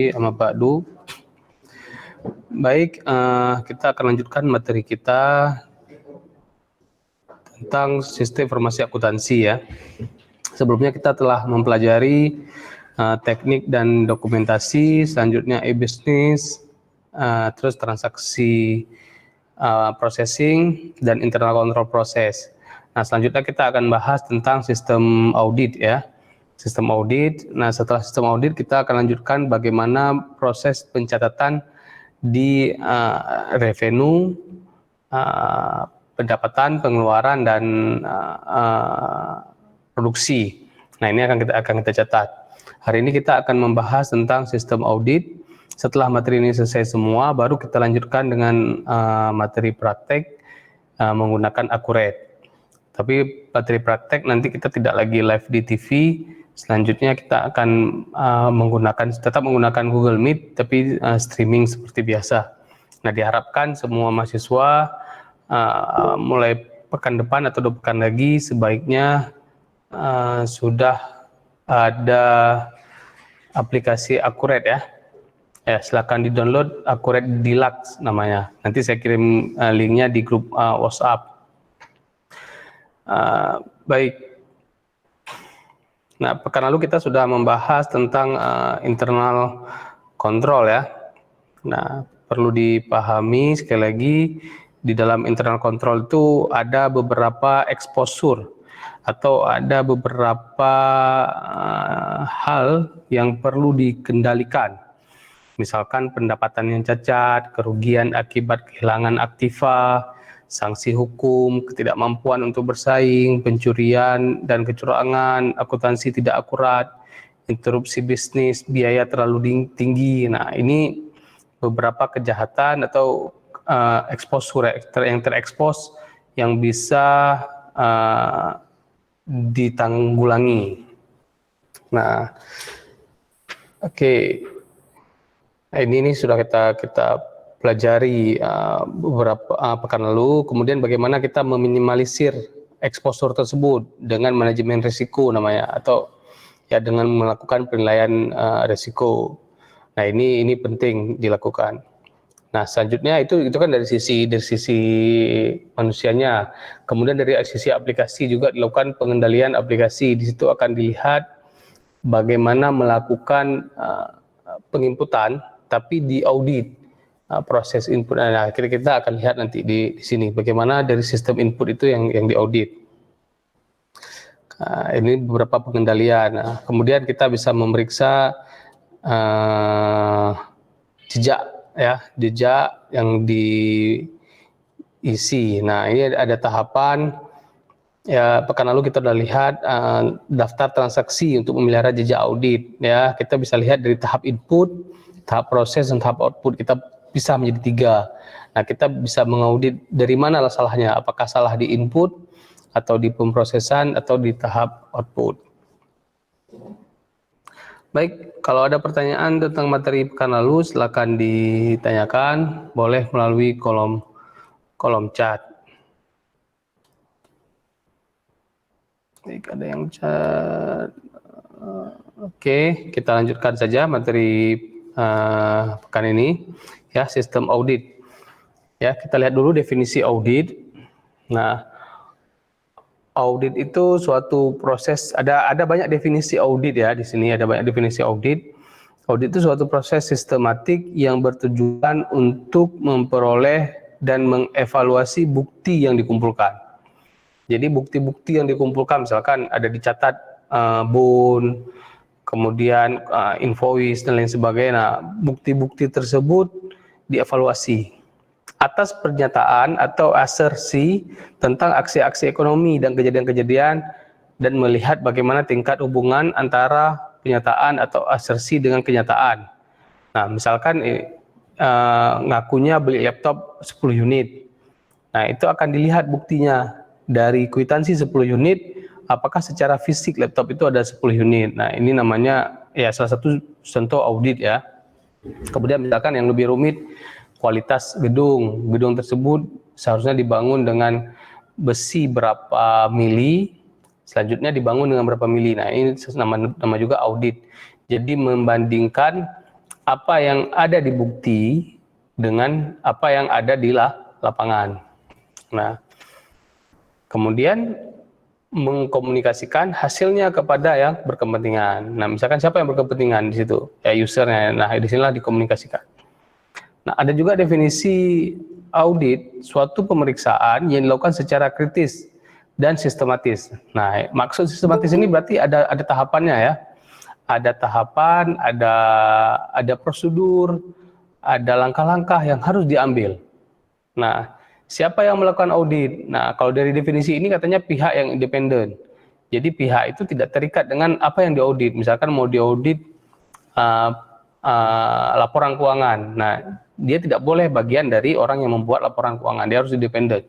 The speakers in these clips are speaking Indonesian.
Amma ba'du. Baik, kita akan lanjutkan materi kita tentang sistem informasi akuntansi ya. Sebelumnya kita telah mempelajari teknik dan dokumentasi, selanjutnya e-business, terus transaksi processing dan internal control process. Nah, selanjutnya kita akan bahas tentang sistem audit ya. Sistem audit. Nah, setelah sistem audit kita akan lanjutkan bagaimana proses pencatatan di revenue, pendapatan, pengeluaran, dan produksi. Nah, ini akan kita catat. Hari ini kita akan membahas tentang sistem audit. Setelah materi ini selesai semua, baru kita lanjutkan dengan materi praktek menggunakan Accurate. Tapi materi praktek nanti kita tidak lagi live di TV. Selanjutnya kita akan tetap menggunakan Google Meet, tapi streaming seperti biasa. Nah, diharapkan semua mahasiswa mulai pekan depan atau 2 pekan lagi sebaiknya sudah ada aplikasi Accurate ya. Ya, silakan di-download Accurate Deluxe namanya. Nanti saya kirim linknya di grup WhatsApp. Baik. Nah, pekan lalu kita sudah membahas tentang internal control ya. Nah, perlu dipahami sekali lagi, di dalam internal control itu ada beberapa exposure atau ada beberapa hal yang perlu dikendalikan. Misalkan pendapatan yang cacat, kerugian akibat kehilangan aktiva, sanksi hukum, ketidakmampuan untuk bersaing, pencurian dan kecurangan, akuntansi tidak akurat, interupsi bisnis, biaya terlalu tinggi. Nah, ini beberapa kejahatan atau exposure yang terekspos yang bisa ditanggulangi. Nah, oke. Nah, ini sudah kita pelajari beberapa pekan lalu. Kemudian bagaimana kita meminimalisir exposure tersebut dengan manajemen risiko namanya, atau ya dengan melakukan penilaian risiko. Nah, ini penting dilakukan. Nah, selanjutnya itu kan dari sisi manusianya. Kemudian dari sisi aplikasi juga dilakukan pengendalian aplikasi. Di situ akan dilihat bagaimana melakukan penginputan tapi di audit. Proses input. Nah, kita akan lihat nanti di sini bagaimana dari sistem input itu yang diaudit. Ini beberapa pengendalian. Nah, kemudian kita bisa memeriksa jejak yang diisi. Nah, ini ada tahapan. Ya, pekan lalu kita sudah lihat daftar transaksi untuk memelihara jejak audit. Ya, kita bisa lihat dari tahap input, tahap proses, dan tahap output. Kita bisa menjadi 3. Nah, kita bisa mengaudit dari mana salahnya, apakah salah di input, atau di pemrosesan, atau di tahap output. Baik, kalau ada pertanyaan tentang materi pekan lalu, silakan ditanyakan, boleh melalui kolom chat. Baik, ada yang chat. Oke, kita lanjutkan saja materi pekan ini. Ya, sistem audit. Ya, kita lihat dulu definisi audit. Nah, audit itu suatu proses, ada banyak definisi audit ya di sini, ada banyak definisi audit. Audit itu suatu proses sistematik yang bertujuan untuk memperoleh dan mengevaluasi bukti yang dikumpulkan. Jadi bukti-bukti yang dikumpulkan misalkan ada dicatat bond, kemudian invoice dan lain sebagainya. Nah, bukti-bukti tersebut dievaluasi atas pernyataan atau asersi tentang aksi-aksi ekonomi dan kejadian-kejadian, dan melihat bagaimana tingkat hubungan antara pernyataan atau asersi dengan kenyataan. Nah, misalkan ngakunya beli laptop 10 unit. Nah, itu akan dilihat buktinya dari kwitansi 10 unit, apakah secara fisik laptop itu ada 10 unit. Nah, ini namanya ya salah satu contoh audit ya. Kemudian misalkan yang lebih rumit, kualitas gedung tersebut seharusnya dibangun dengan besi berapa mili, selanjutnya dibangun dengan berapa mili. Nah, ini nama juga audit. Jadi membandingkan apa yang ada di bukti dengan apa yang ada di lapangan. Nah, kemudian mengkomunikasikan hasilnya kepada yang berkepentingan. Nah, misalkan siapa yang berkepentingan di situ? Ya, usernya. Nah, di sinilah dikomunikasikan. Nah, ada juga definisi audit, suatu pemeriksaan yang dilakukan secara kritis dan sistematis. Nah, maksud sistematis ini berarti ada tahapannya ya. Ada tahapan, ada prosedur, ada langkah-langkah yang harus diambil. Nah, siapa yang melakukan audit? Nah, kalau dari definisi ini katanya pihak yang independen. Jadi pihak itu tidak terikat dengan apa yang diaudit. Misalkan mau diaudit uh, laporan keuangan. Nah, dia tidak boleh bagian dari orang yang membuat laporan keuangan. Dia harus independen.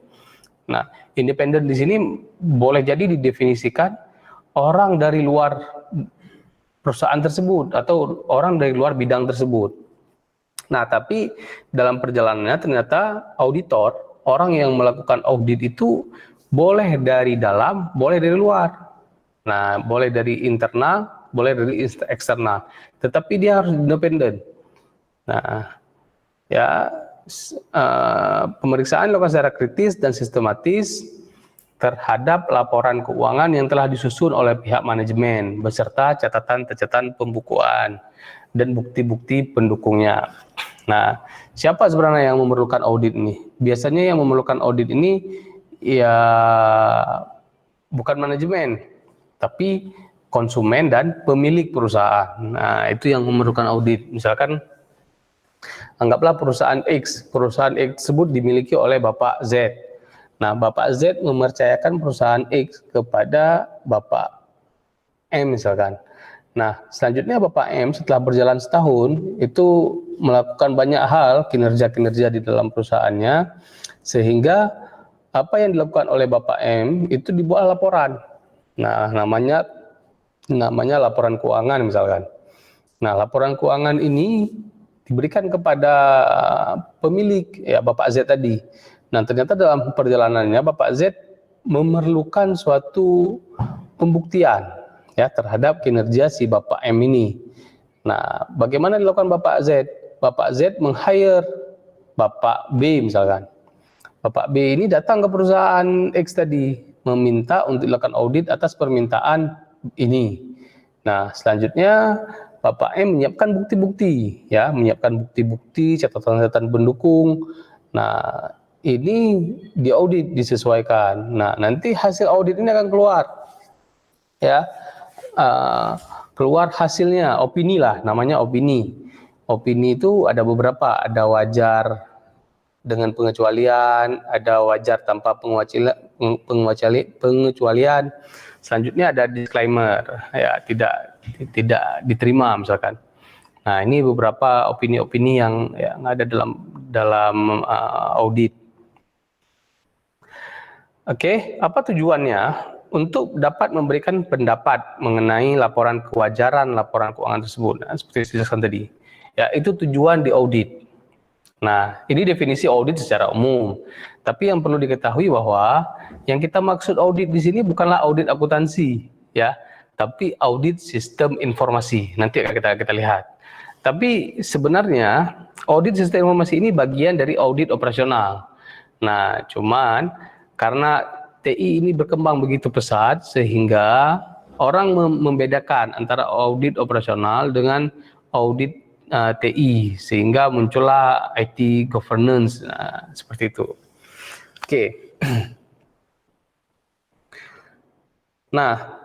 Nah, independen di sini boleh jadi didefinisikan orang dari luar perusahaan tersebut atau orang dari luar bidang tersebut. Nah, tapi dalam perjalanannya ternyata auditor, orang yang melakukan audit itu boleh dari dalam, boleh dari luar. Nah, boleh dari internal, boleh dari eksternal. Tetapi dia harus independen. Nah, ya pemeriksaan dilakukan secara kritis dan sistematis terhadap laporan keuangan yang telah disusun oleh pihak manajemen beserta catatan-catatan pembukuan dan bukti-bukti pendukungnya. Nah, siapa sebenarnya yang memerlukan audit ini? Biasanya yang memerlukan audit ini ya bukan manajemen, tapi konsumen dan pemilik perusahaan. Nah, itu yang memerlukan audit. Misalkan anggaplah perusahaan X tersebut dimiliki oleh Bapak Z. Nah, Bapak Z mempercayakan perusahaan X kepada Bapak M misalkan. Nah, selanjutnya Bapak M setelah berjalan setahun itu melakukan banyak hal kinerja-kinerja di dalam perusahaannya sehingga apa yang dilakukan oleh Bapak M itu dibuat laporan. Nah, namanya laporan keuangan misalkan. Nah, laporan keuangan ini diberikan kepada pemilik ya Bapak Z tadi. Nah, ternyata dalam perjalanannya Bapak Z memerlukan suatu pembuktian ya terhadap kinerja si Bapak M ini. Nah, bagaimana dilakukan Bapak Z? Bapak Z meng-hire Bapak B misalkan. Bapak B ini datang ke perusahaan X tadi meminta untuk dilakukan audit atas permintaan ini. Nah, selanjutnya Bapak M menyiapkan bukti-bukti ya, menyiapkan bukti-bukti, catatan-catatan pendukung. Nah, ini diaudit, disesuaikan. Nah, nanti hasil audit ini akan keluar ya, keluar hasilnya, opini lah, namanya opini. Opini itu ada beberapa, ada wajar dengan pengecualian, ada wajar tanpa pengecualian. Selanjutnya ada disclaimer, ya tidak diterima misalkan. Nah, ini beberapa opini-opini yang ada dalam audit. Oke, apa tujuannya? Untuk dapat memberikan pendapat mengenai laporan kewajaran laporan keuangan tersebut. Nah, seperti dijelaskan tadi. Ya, itu tujuan di audit. Nah, ini definisi audit secara umum. Tapi yang perlu diketahui bahwa yang kita maksud audit di sini bukanlah audit akuntansi, ya, tapi audit sistem informasi. Nanti akan kita lihat. Tapi sebenarnya audit sistem informasi ini bagian dari audit operasional. Nah, cuman karena TI ini berkembang begitu pesat sehingga orang membedakan antara audit operasional dengan audit TI sehingga muncullah IT governance seperti itu. Oke. Nah,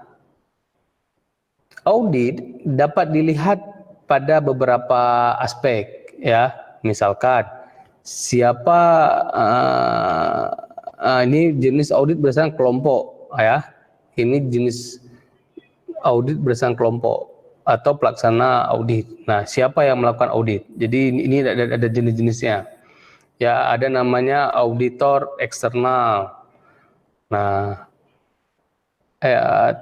audit dapat dilihat pada beberapa aspek ya. Misalkan siapa ini jenis audit berdasarkan kelompok ya. Ini jenis audit berdasarkan kelompok atau pelaksana audit. Nah, siapa yang melakukan audit? Jadi ini ada jenis-jenisnya. Ya, ada namanya auditor eksternal. Nah,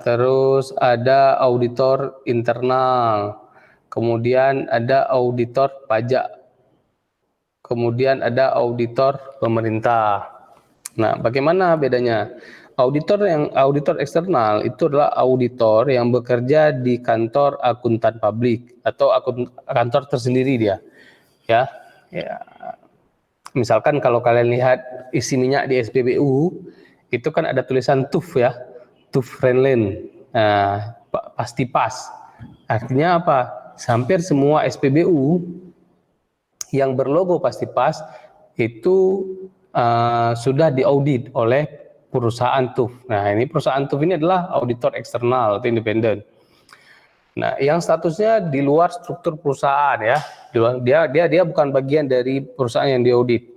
terus ada auditor internal. Kemudian ada auditor pajak. Kemudian ada auditor pemerintah. Nah, bagaimana bedanya? Auditor eksternal itu adalah auditor yang bekerja di kantor akuntan publik atau kantor tersendiri dia. Ya. Misalkan kalau kalian lihat isi minyak di SPBU, itu kan ada tulisan TUF ya, TUF Renlen. Nah, pasti pas. Artinya apa? Hampir semua SPBU yang berlogo pasti pas itu sudah diaudit oleh perusahaan TUF. Nah, ini perusahaan TUF ini adalah auditor eksternal atau independen. Nah, yang statusnya di luar struktur perusahaan ya, dia bukan bagian dari perusahaan yang diaudit.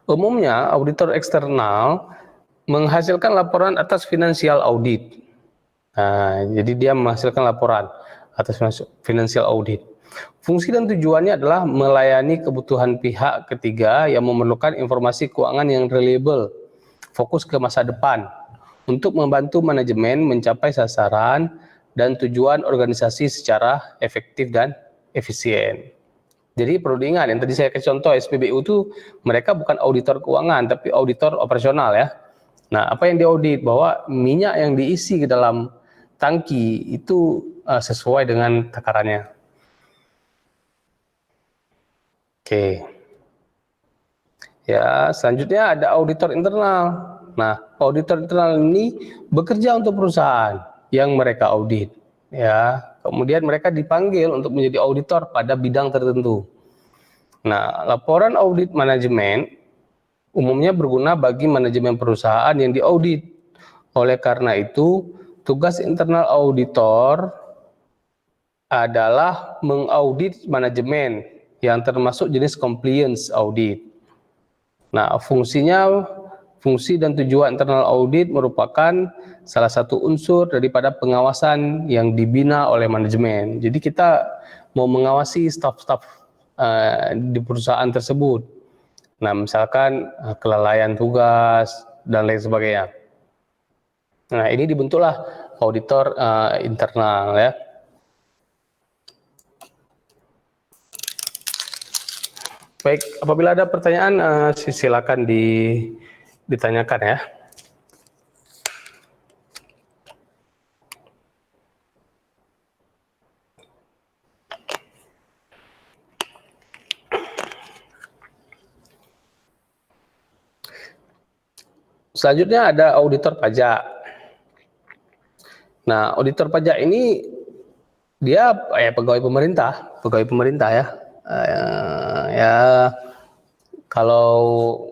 Umumnya auditor eksternal menghasilkan laporan atas financial audit. Nah, jadi dia menghasilkan laporan atas financial audit. Fungsi dan tujuannya adalah melayani kebutuhan pihak ketiga yang memerlukan informasi keuangan yang reliable, fokus ke masa depan, untuk membantu manajemen mencapai sasaran dan tujuan organisasi secara efektif dan efisien. Jadi perlu diingat, yang tadi saya kasih contoh SPBU itu mereka bukan auditor keuangan, tapi auditor operasional ya. Nah, apa yang diaudit? Bahwa minyak yang diisi ke dalam tangki itu sesuai dengan takarannya. Oke. Ya, selanjutnya ada auditor internal. Nah, auditor internal ini bekerja untuk perusahaan yang mereka audit. Ya, kemudian mereka dipanggil untuk menjadi auditor pada bidang tertentu. Nah, laporan audit manajemen umumnya berguna bagi manajemen perusahaan yang diaudit. Oleh karena itu, tugas internal auditor adalah mengaudit manajemen yang termasuk jenis compliance audit. Nah, fungsi dan tujuan internal audit merupakan salah satu unsur daripada pengawasan yang dibina oleh manajemen. Jadi kita mau mengawasi staf-staf di perusahaan tersebut. Nah, misalkan kelalaian tugas dan lain sebagainya. Nah, ini dibentuklah auditor internal ya. Baik, apabila ada pertanyaan silakan ditanyakan ya. Selanjutnya ada auditor pajak. Nah, auditor pajak ini dia pegawai pemerintah ya. Ya kalau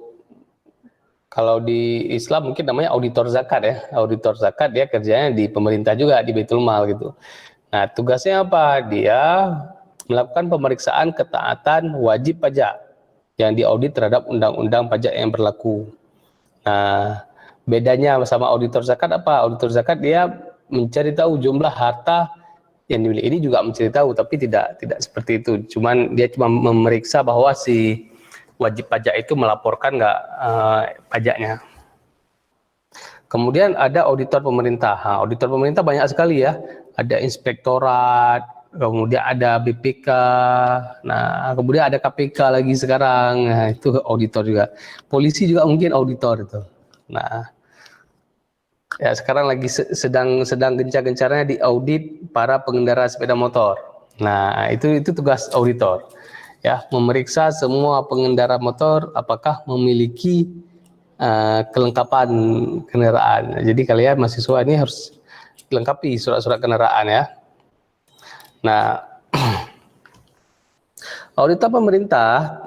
di Islam mungkin namanya auditor zakat ya. Auditor zakat dia kerjanya di pemerintah juga, di Baitul Mal gitu. Nah, tugasnya apa? Dia melakukan pemeriksaan ketaatan wajib pajak yang diaudit terhadap undang-undang pajak yang berlaku. Nah, bedanya sama auditor zakat apa? Auditor zakat dia mencari tahu jumlah harta yang dimiliki. Ini juga mencari tahu, tapi tidak seperti itu. Dia cuma memeriksa bahwa si wajib pajak itu melaporkan nggak pajaknya. Kemudian ada auditor pemerintah. Nah, auditor pemerintah banyak sekali ya. Ada inspektorat, kemudian ada BPK, nah kemudian ada KPK lagi sekarang. Nah, itu auditor juga. Polisi juga mungkin auditor itu. Nah, ya sekarang lagi sedang gencar-gencarnya diaudit para pengendara sepeda motor. Nah, itu tugas auditor. Ya, memeriksa semua pengendara motor apakah memiliki kelengkapan kendaraan. Jadi kalian mahasiswa ini harus lengkapi surat-surat kendaraan ya. Nah, auditor pemerintah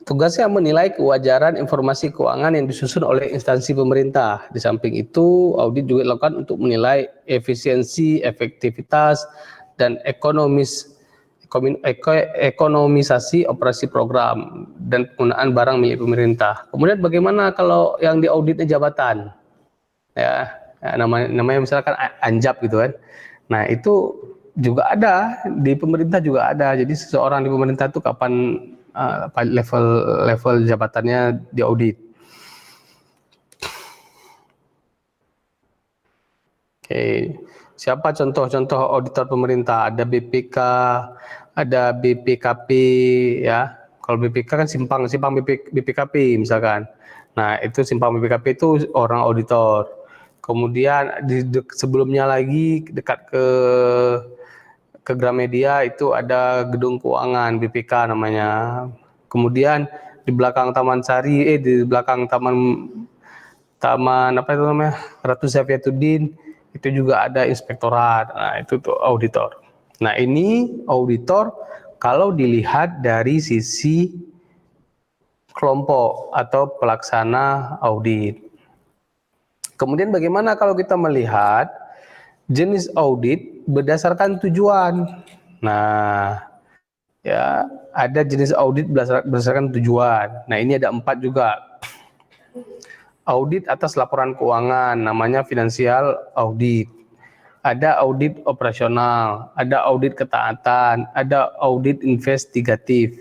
tugasnya menilai kewajaran informasi keuangan yang disusun oleh instansi pemerintah. Di samping itu, audit juga dilakukan untuk menilai efisiensi, efektivitas, dan ekonomisasi operasi program dan penggunaan barang milik pemerintah. Kemudian bagaimana kalau yang diauditnya jabatan? Ya, namanya misalkan anjab gitu kan. Nah, itu juga ada di pemerintah juga ada. Jadi seseorang di pemerintah itu kapan level jabatannya diaudit. Oke. Siapa contoh-contoh auditor pemerintah? Ada BPK, ada BPKP ya. Kalau BPK kan simpang BPKP misalkan. Nah, itu simpang BPKP itu orang auditor. Kemudian sebelumnya lagi dekat ke Gramedia itu ada gedung keuangan BPK namanya. Kemudian di belakang Taman Sari, di belakang Taman apa itu namanya, Ratu Safiyatuddin, itu juga ada inspektorat. Nah, itu tuh auditor. Nah, ini auditor kalau dilihat dari sisi kelompok atau pelaksana audit. Kemudian bagaimana kalau kita melihat jenis audit berdasarkan tujuan? Nah, ya ada jenis audit berdasarkan tujuan. Nah, ini ada 4 juga. Audit atas laporan keuangan, namanya financial audit. Ada audit operasional, ada audit ketaatan, ada audit investigatif.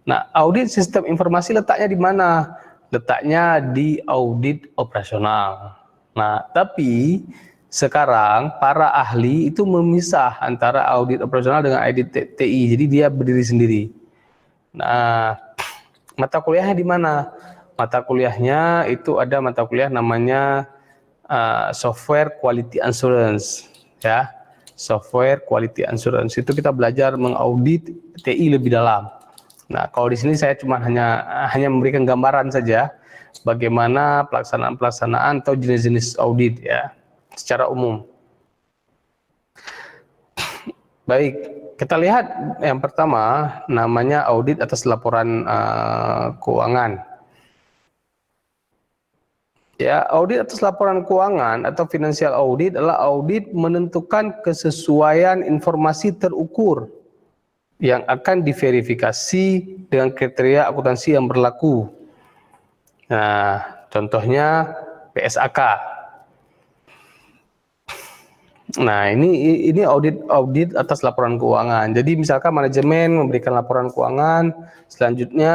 Nah, audit sistem informasi letaknya di mana? Letaknya di audit operasional. Nah, tapi sekarang para ahli itu memisah antara audit operasional dengan audit TI, jadi dia berdiri sendiri. Nah, mata kuliahnya di mana? Mata kuliahnya itu ada mata kuliah namanya Software Quality Assurance, ya. Software Quality Assurance itu kita belajar mengaudit TI lebih dalam. Nah, kalau di sini saya cuma hanya memberikan gambaran saja bagaimana pelaksanaan atau jenis-jenis audit ya secara umum. Baik, kita lihat yang pertama namanya audit atas laporan keuangan. Ya, audit atas laporan keuangan atau financial audit adalah audit menentukan kesesuaian informasi terukur yang akan diverifikasi dengan kriteria akuntansi yang berlaku. Nah, contohnya PSAK. Nah, ini audit atas laporan keuangan. Jadi misalkan manajemen memberikan laporan keuangan, selanjutnya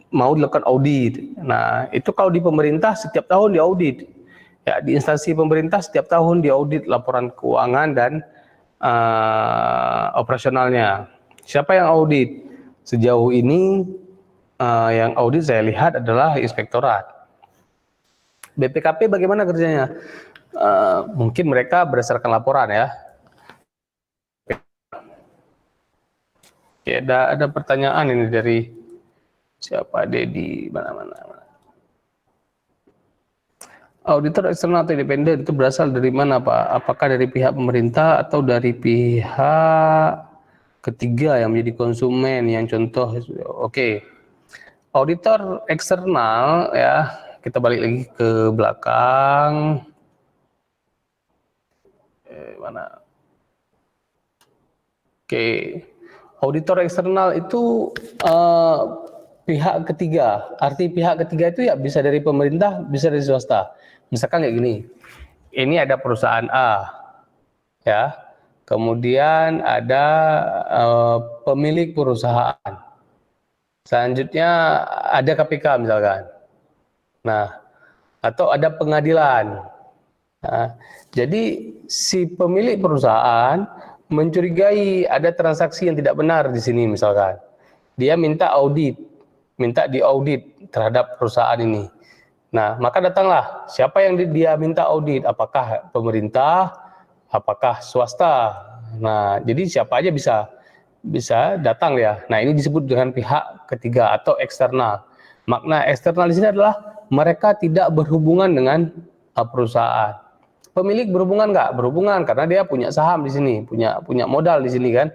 mau dilakukan audit. Nah, itu kalau di pemerintah setiap tahun diaudit. Ya, di instansi pemerintah setiap tahun diaudit laporan keuangan dan operasionalnya. Siapa yang audit? Sejauh ini yang audit saya lihat adalah inspektorat. BPKP bagaimana kerjanya? Mungkin mereka berdasarkan laporan ya. Oke, ada pertanyaan ini dari siapa? Dedi mana-mana. Auditor eksternal atau independen itu berasal dari mana, Pak? Apakah dari pihak pemerintah atau dari pihak ketiga yang menjadi konsumen? Yang contoh, oke. Auditor eksternal ya, kita balik lagi ke belakang. Mana? Oke. Auditor eksternal itu pihak ketiga. Arti pihak ketiga itu ya bisa dari pemerintah, bisa dari swasta. Misalkan kayak gini, ini ada perusahaan A, ya. Kemudian ada pemilik perusahaan. Selanjutnya ada KPK misalkan. Nah, atau ada pengadilan. Nah, jadi si pemilik perusahaan mencurigai ada transaksi yang tidak benar di sini misalkan. Dia minta audit, minta diaudit terhadap perusahaan ini. Nah, maka datanglah siapa yang dia minta audit, apakah pemerintah, apakah swasta. Nah, jadi siapa aja bisa datang ya. Nah, ini disebut dengan pihak ketiga atau eksternal. Makna eksternal di sini adalah mereka tidak berhubungan dengan perusahaan. Pemilik berhubungan nggak? Berhubungan karena dia punya saham di sini, punya modal di sini kan.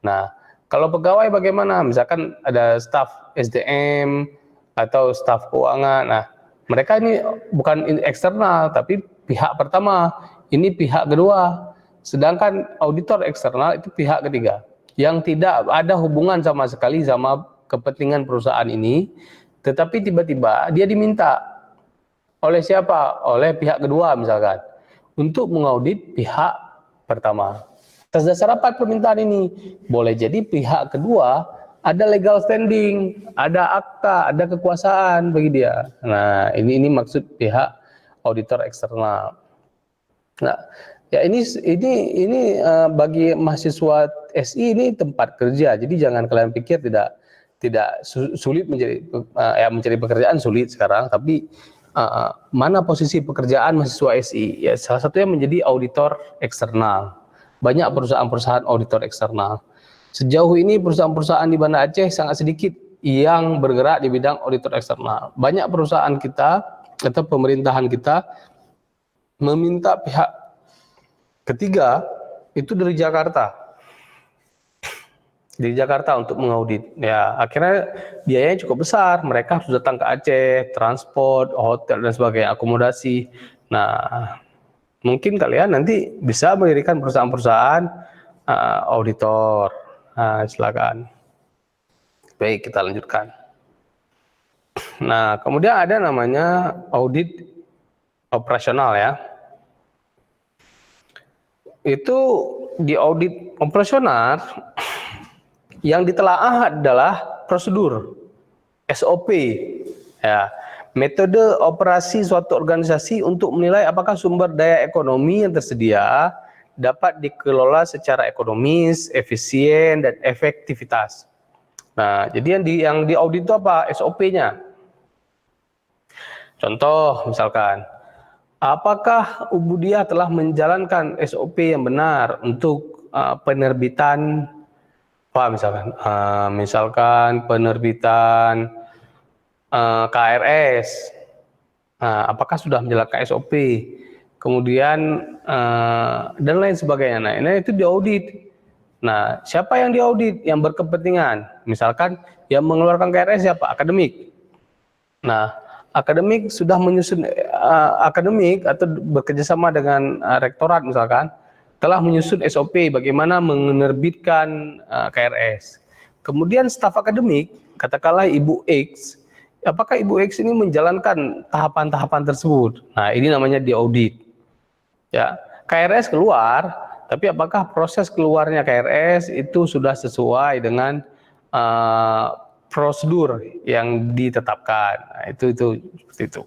Nah, kalau pegawai bagaimana? Misalkan ada staf SDM atau staf keuangan. Nah, mereka ini bukan eksternal, tapi pihak pertama. Ini pihak kedua. Sedangkan auditor eksternal itu pihak ketiga yang tidak ada hubungan sama sekali sama kepentingan perusahaan ini, tetapi tiba-tiba dia diminta oleh siapa? Oleh pihak kedua misalkan untuk mengaudit pihak pertama. Atas dasar apa permintaan ini? Boleh jadi pihak kedua ada legal standing, ada akta, ada kekuasaan bagi dia. Nah, ini maksud pihak auditor eksternal. Nah, ya ini bagi mahasiswa SI ini tempat kerja. Jadi jangan kalian pikir tidak sulit mencari pekerjaan sulit sekarang, tapi mana posisi pekerjaan mahasiswa SI? Ya, salah satunya menjadi auditor eksternal. Banyak perusahaan-perusahaan auditor eksternal. Sejauh ini perusahaan-perusahaan di Banda Aceh sangat sedikit yang bergerak di bidang auditor eksternal. Banyak perusahaan kita atau pemerintahan kita meminta pihak ketiga itu dari Jakarta untuk mengaudit. Ya, akhirnya biayanya cukup besar. Mereka harus datang ke Aceh, transport, hotel dan sebagainya, akomodasi. Nah, mungkin kalian nanti bisa mendirikan perusahaan-perusahaan auditor. Nah, silakan. Baik, kita lanjutkan. Nah, kemudian ada namanya audit operasional ya. Itu di audit operasional yang ditelaah adalah prosedur SOP ya, metode operasi suatu organisasi untuk menilai apakah sumber daya ekonomi yang tersedia dapat dikelola secara ekonomis, efisien dan efektivitas. Nah, jadi yang di audit itu apa? SOP-nya. Contoh misalkan, apakah Ubudiah telah menjalankan SOP yang benar untuk penerbitan misalkan penerbitan KRS, apakah sudah menjalankan SOP, kemudian dan lain sebagainya. Nah, ini itu diaudit. Nah, siapa yang diaudit? Yang berkepentingan. Misalkan yang mengeluarkan KRS siapa? Akademik. Nah, akademik sudah menyusun akademik atau bekerjasama dengan rektorat misalkan telah menyusun SOP bagaimana menerbitkan KRS. Kemudian staf akademik, katakanlah Ibu X, apakah Ibu X ini menjalankan tahapan-tahapan tersebut? Nah, ini namanya diaudit. Ya, KRS keluar, tapi apakah proses keluarnya KRS itu sudah sesuai dengan prosedur yang ditetapkan? Nah, itu seperti itu.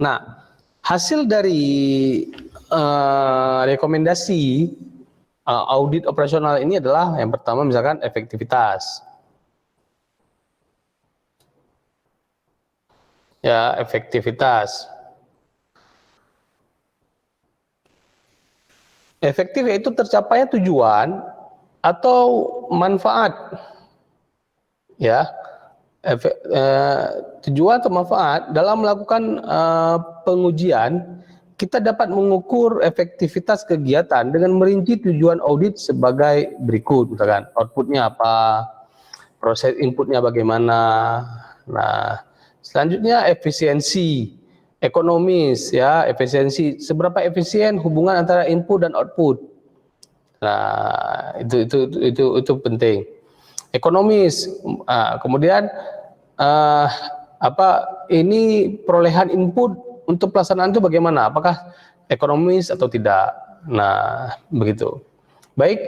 Nah, hasil dari rekomendasi audit operasional ini adalah yang pertama misalkan efektivitas. Ya, efektivitas. Efektif yaitu tercapainya tujuan atau manfaat. Ya. Tujuan atau manfaat dalam melakukan pengujian, kita dapat mengukur efektivitas kegiatan dengan merinci tujuan audit sebagai berikut, misalkan outputnya apa, proses inputnya bagaimana. Nah, selanjutnya efisiensi, ekonomis ya, efisiensi, seberapa efisien hubungan antara input dan output. Nah, itu penting. Ekonomis, kemudian ini perolehan input untuk pelaksanaan itu bagaimana? Apakah ekonomis atau tidak? Nah, begitu. Baik,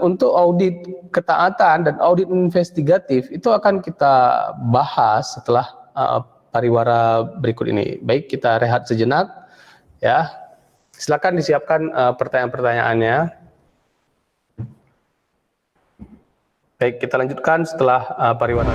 untuk audit ketaatan dan audit investigatif itu akan kita bahas setelah pariwara berikut ini. Baik, kita rehat sejenak ya. Silakan disiapkan pertanyaan-pertanyaannya. Baik, kita lanjutkan setelah pariwara.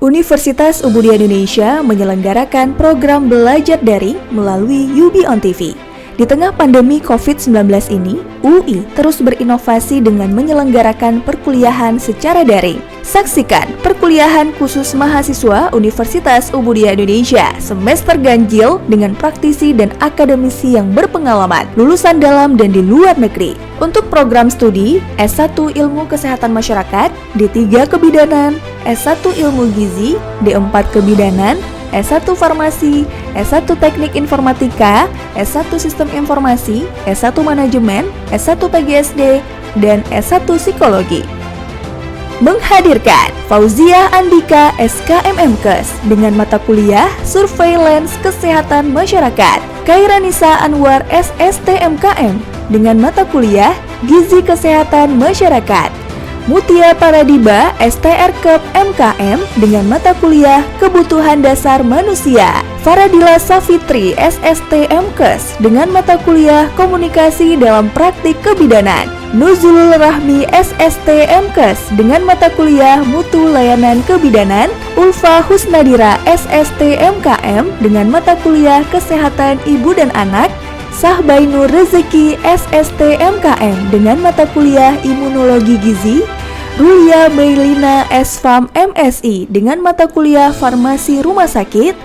Universitas Ubudiah Indonesia menyelenggarakan program belajar daring melalui UB on TV. Di tengah pandemi COVID-19 ini, UI terus berinovasi dengan menyelenggarakan perkuliahan secara daring. Saksikan perkuliahan khusus mahasiswa Universitas Ubudiah Indonesia semester ganjil dengan praktisi dan akademisi yang berpengalaman, lulusan dalam dan di luar negeri. Untuk program studi S1 Ilmu Kesehatan Masyarakat, D3 Kebidanan, S1 Ilmu Gizi, D4 Kebidanan, S1 Farmasi, S1 Teknik Informatika, S1 Sistem Informasi, S1 Manajemen, S1 PGSD, dan S1 Psikologi. Menghadirkan Fauzia Andika SKMMKes dengan mata kuliah Surveillance Kesehatan Masyarakat, Kairanisa Anwar SSTMKM dengan mata kuliah Gizi Kesehatan Masyarakat, Mutia Paradiba STR MKM dengan mata kuliah Kebutuhan Dasar Manusia. Faradila Safitri SST MKes dengan mata kuliah Komunikasi dalam Praktik Kebidanan. Nuzulul Rahmi SST MKes dengan mata kuliah Mutu Layanan Kebidanan. Ulfa Husnadira SST MKM dengan mata kuliah Kesehatan Ibu dan Anak. Sahbainur Rezeki SST MKM dengan mata kuliah Imunologi Gizi. Rulia Meilina SFAM MSI dengan mata kuliah Farmasi Rumah Sakit.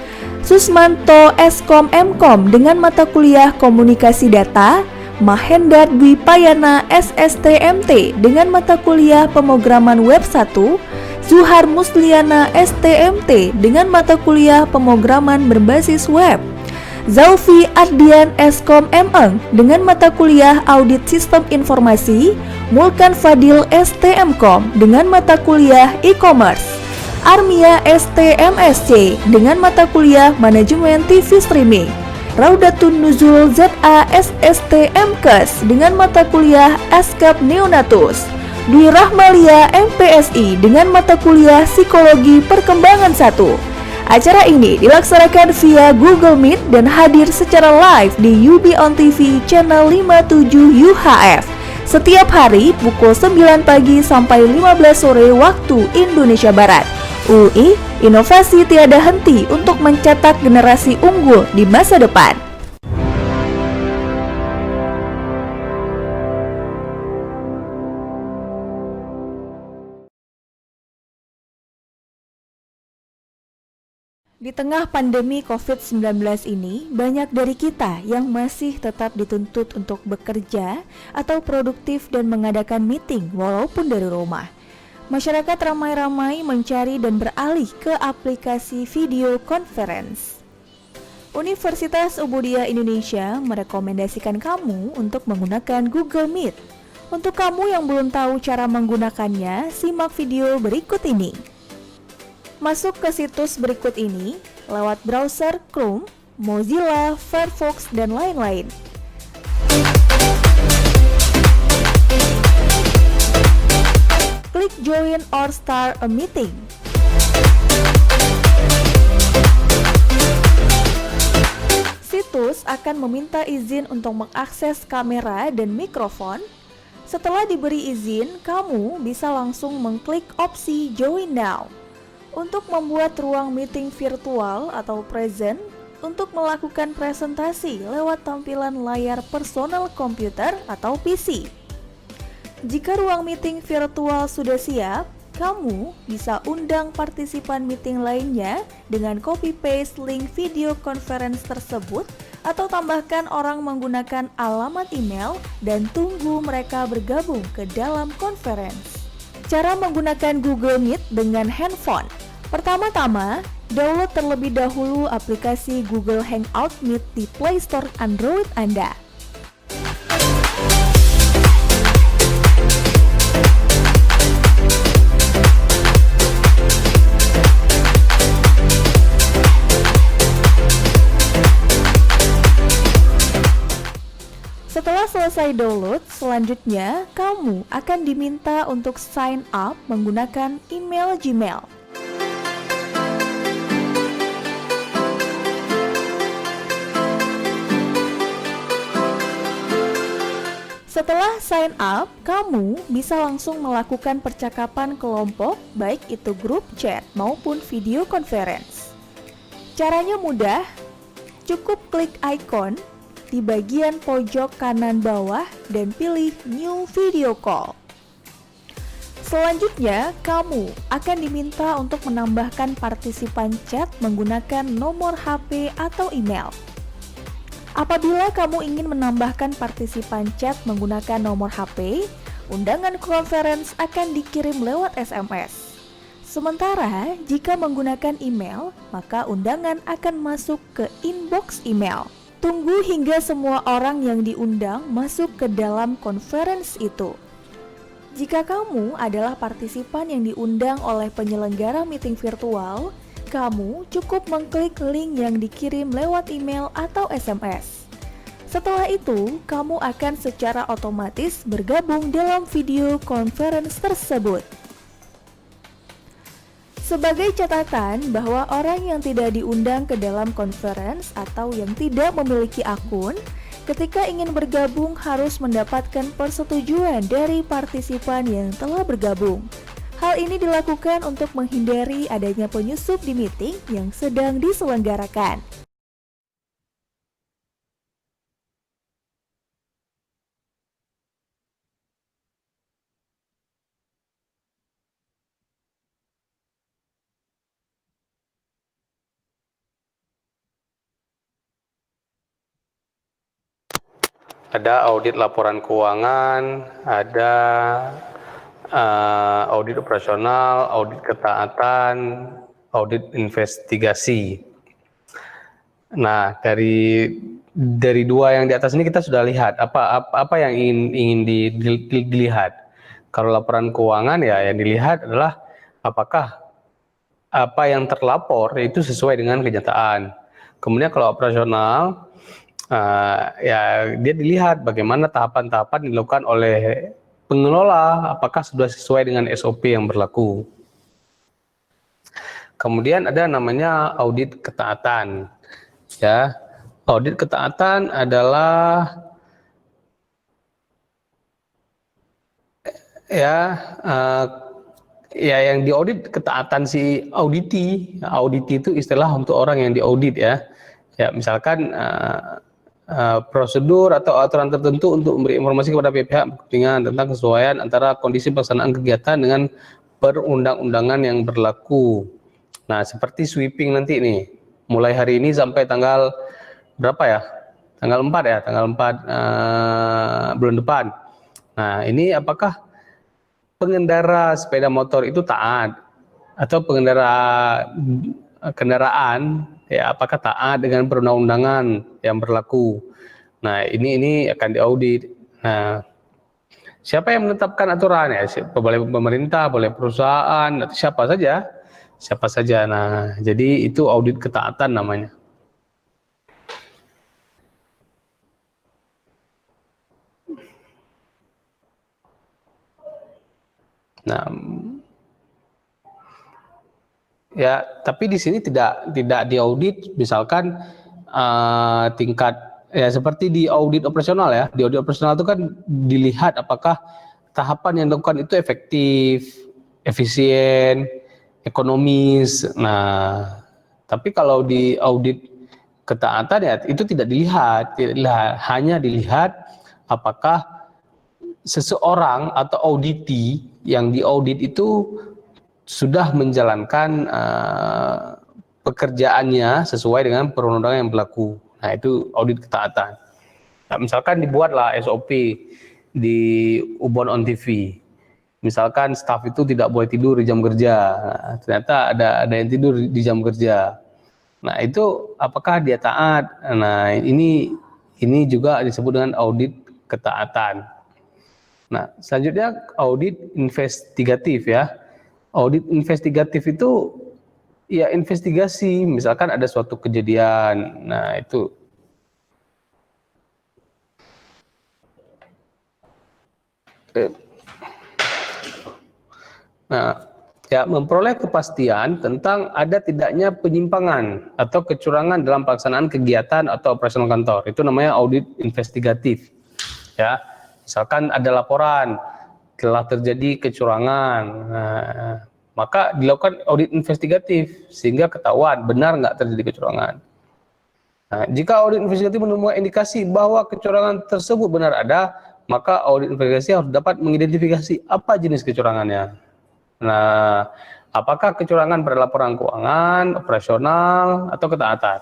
Susmanto Eskom Mkom dengan mata kuliah Komunikasi Data. Mahendar Dwi Payana SSTMT dengan mata kuliah Pemrograman Web 1. Zuhar Musliana STMT dengan mata kuliah Pemrograman Berbasis Web. Zaufi Ardian Eskom Meng dengan mata kuliah Audit Sistem Informasi. Mulkan Fadil STMkom dengan mata kuliah E-commerce. Armia STMSC dengan mata kuliah Manajemen TV Streaming. Raudatun Nuzul ZA SST MKes dengan mata kuliah Askap Neonatus. Dwi Rahmalia MPSI dengan mata kuliah Psikologi Perkembangan 1. Acara ini dilaksanakan via Google Meet dan hadir secara live di UB On TV channel 57 UHF setiap hari pukul 9 pagi sampai 15 sore waktu Indonesia Barat. UI, inovasi tiada henti untuk mencetak generasi unggul di masa depan. Di tengah pandemi COVID-19 ini, banyak dari kita yang masih tetap dituntut untuk bekerja atau produktif dan mengadakan meeting walaupun dari rumah. Masyarakat ramai-ramai mencari dan beralih ke aplikasi video conference. Universitas Ubudiah Indonesia merekomendasikan kamu untuk menggunakan Google Meet. Untuk kamu yang belum tahu cara menggunakannya, simak video berikut ini. Masuk ke situs berikut ini lewat browser Chrome, Mozilla, Firefox, dan lain-lain. Klik Join or Start a Meeting. Situs akan meminta izin untuk mengakses kamera dan mikrofon. Setelah diberi izin, kamu bisa langsung mengklik opsi Join Now. Untuk membuat ruang meeting virtual atau present untuk melakukan presentasi lewat tampilan layar personal komputer atau PC. Jika ruang meeting virtual sudah siap, kamu bisa undang partisipan meeting lainnya dengan copy-paste link video conference tersebut atau tambahkan orang menggunakan alamat email dan tunggu mereka bergabung ke dalam conference. Cara menggunakan Google Meet dengan handphone. Pertama-tama, download terlebih dahulu aplikasi Google Hangout Meet di Play Store Android Anda. Setelah selesai download, selanjutnya kamu akan diminta untuk sign up menggunakan email Gmail. Setelah sign up, kamu bisa langsung melakukan percakapan kelompok, baik itu grup chat maupun video conference. Caranya mudah, cukup klik icon di bagian pojok kanan bawah dan pilih New Video Call. Selanjutnya, kamu akan diminta untuk menambahkan partisipan chat menggunakan nomor HP atau email. Apabila kamu ingin menambahkan partisipan chat menggunakan nomor HP, undangan conference akan dikirim lewat SMS. Sementara, jika menggunakan email, maka undangan akan masuk ke inbox email. Tunggu hingga semua orang yang diundang masuk ke dalam conference itu. Jika kamu adalah partisipan yang diundang oleh penyelenggara meeting virtual, kamu cukup mengklik link yang dikirim lewat email atau SMS. Setelah itu, kamu akan secara otomatis bergabung dalam video conference tersebut. Sebagai catatan bahwa orang yang tidak diundang ke dalam conference atau yang tidak memiliki akun, ketika ingin bergabung harus mendapatkan persetujuan dari partisipan yang telah bergabung. Hal ini dilakukan untuk menghindari adanya penyusup di meeting yang sedang diselenggarakan. Ada audit laporan keuangan, ada audit operasional, audit ketaatan, audit investigasi. Nah, dari dua yang di atas ini kita sudah lihat apa yang ingin dilihat. Kalau laporan keuangan ya yang dilihat adalah apakah apa yang terlapor itu sesuai dengan kenyataan. Kemudian kalau operasional ya dia dilihat bagaimana tahapan-tahapan dilakukan oleh pengelola, apakah sudah sesuai dengan SOP yang berlaku. Kemudian ada namanya audit ketaatan. Ya, audit ketaatan adalah ya yang diaudit ketaatan si auditi. Auditi itu istilah untuk orang yang diaudit ya. Ya, misalkan prosedur atau aturan tertentu untuk memberi informasi kepada pihak berkepentingan tentang kesesuaian antara kondisi pelaksanaan kegiatan dengan perundang-undangan yang berlaku. Nah, seperti sweeping nanti nih, mulai hari ini sampai tanggal berapa ya? Tanggal 4 ya, tanggal 4 bulan depan. Nah, ini apakah pengendara sepeda motor itu taat atau pengendara kendaraan ya apakah taat dengan perundang-undangan yang berlaku. Nah, ini akan diaudit. Nah, siapa yang menetapkan aturan ya? Boleh pemerintah, boleh perusahaan, atau siapa saja. Siapa saja. Nah, jadi itu audit ketaatan namanya. Nah, ya, tapi di sini tidak diaudit misalkan tingkat ya seperti di audit operasional ya. Di audit operasional itu kan dilihat apakah tahapan yang dilakukan itu efektif, efisien, ekonomis. Nah, tapi kalau di audit ketaatan ya itu tidak dilihat, hanya dilihat apakah seseorang atau auditi yang diaudit itu sudah menjalankan pekerjaannya sesuai dengan perundang-undangan yang berlaku. Nah, itu audit ketaatan. Nah, misalkan dibuatlah SOP di Ubon on TV. Misalkan staf itu tidak boleh tidur di jam kerja. Nah, ternyata ada yang tidur di jam kerja. Nah, itu apakah dia taat? Nah, ini juga disebut dengan audit ketaatan. Nah, selanjutnya audit investigatif ya. Audit investigatif itu ya investigasi, misalkan ada suatu kejadian. Nah, itu ya memperoleh kepastian tentang ada tidaknya penyimpangan atau kecurangan dalam pelaksanaan kegiatan atau operasional kantor. Itu namanya audit investigatif. Ya. Misalkan ada laporan telah terjadi kecurangan. Nah, maka dilakukan audit investigatif sehingga ketahuan benar nggak terjadi kecurangan. Nah, jika audit investigatif menemukan indikasi bahwa kecurangan tersebut benar ada, maka audit investigasi harus dapat mengidentifikasi apa jenis kecurangannya. Nah, apakah kecurangan pada laporan keuangan, operasional, atau ketaatan?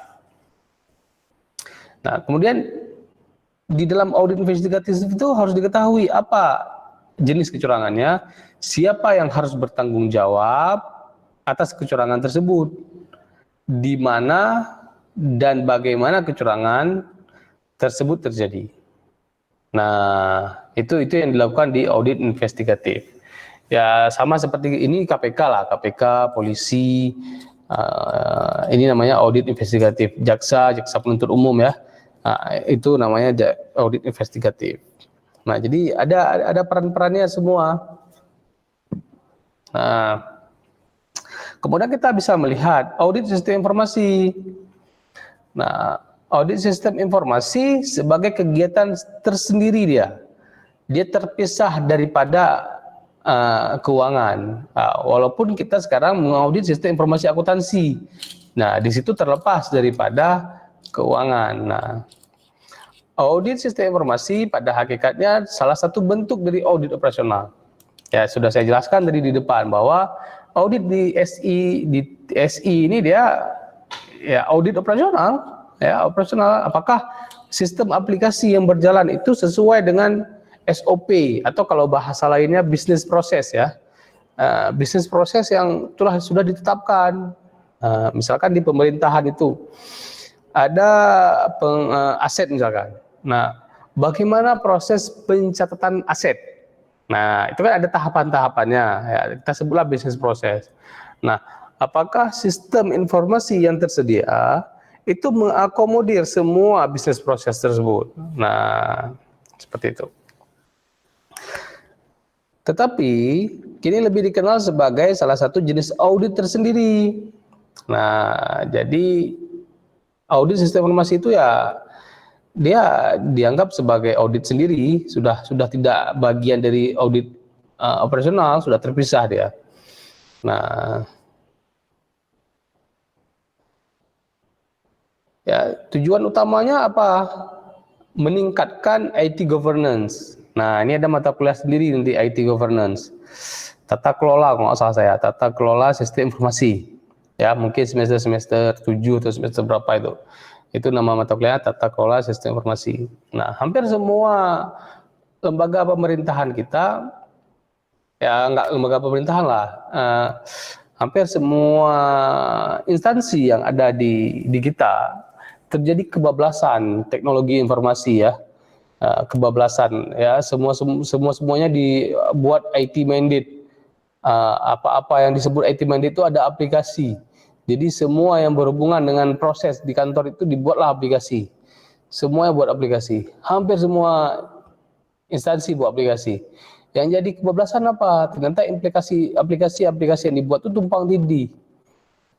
Nah, kemudian di dalam audit investigatif itu harus diketahui apa jenis kecurangannya, siapa yang harus bertanggung jawab atas kecurangan tersebut, di mana dan bagaimana kecurangan tersebut terjadi. Nah, itu yang dilakukan di audit investigatif. Ya sama seperti ini KPK lah, KPK, polisi, ini namanya audit investigatif, jaksa penuntut umum ya. Itu namanya audit investigatif. Nah, jadi ada peran-perannya semua. Nah, kemudian kita bisa melihat audit sistem informasi. Nah, audit sistem informasi sebagai kegiatan tersendiri dia. Dia terpisah daripada keuangan. Walaupun kita sekarang mengaudit sistem informasi akuntansi. Nah, di situ terlepas daripada keuangan. Nah, audit sistem informasi pada hakikatnya salah satu bentuk dari audit operasional. Ya, sudah saya jelaskan tadi di depan bahwa audit di SI ini dia ya audit operasional, ya operasional. Apakah sistem aplikasi yang berjalan itu sesuai dengan SOP atau kalau bahasa lainnya bisnis proses ya. Bisnis proses yang sudah ditetapkan. Misalkan di pemerintahan itu ada aset misalkan. Nah, bagaimana proses pencatatan aset? Nah, itu kan ada tahapan-tahapannya, ya, kita sebutlah bisnis proses. Nah, apakah sistem informasi yang tersedia itu mengakomodir semua bisnis proses tersebut? Nah, seperti itu. Tetapi, kini lebih dikenal sebagai salah satu jenis audit tersendiri. Nah, jadi audit sistem informasi itu ya dia dianggap sebagai audit sendiri, sudah tidak bagian dari audit operasional, sudah terpisah dia. Nah, ya tujuan utamanya apa? Meningkatkan IT governance. Nah, ini ada mata kuliah sendiri nanti IT governance. Tata kelola kalau nggak salah saya, tata kelola sistem informasi. Ya, mungkin semester 7 atau semester berapa itu. Itu nama mata kuliah tata kelola sistem informasi. Nah, hampir semua lembaga pemerintahan kita, ya nggak lembaga pemerintahan lah, hampir semua instansi yang ada di kita terjadi kebablasan teknologi informasi ya, kebablasan ya, semuanya dibuat IT mandate. Apa-apa yang disebut IT mandate itu ada aplikasi. Jadi semua yang berhubungan dengan proses di kantor itu dibuatlah aplikasi. Semua buat aplikasi. Hampir semua instansi buat aplikasi. Yang jadi kebablasan apa? Ternyata aplikasi yang dibuat itu tumpang tindih.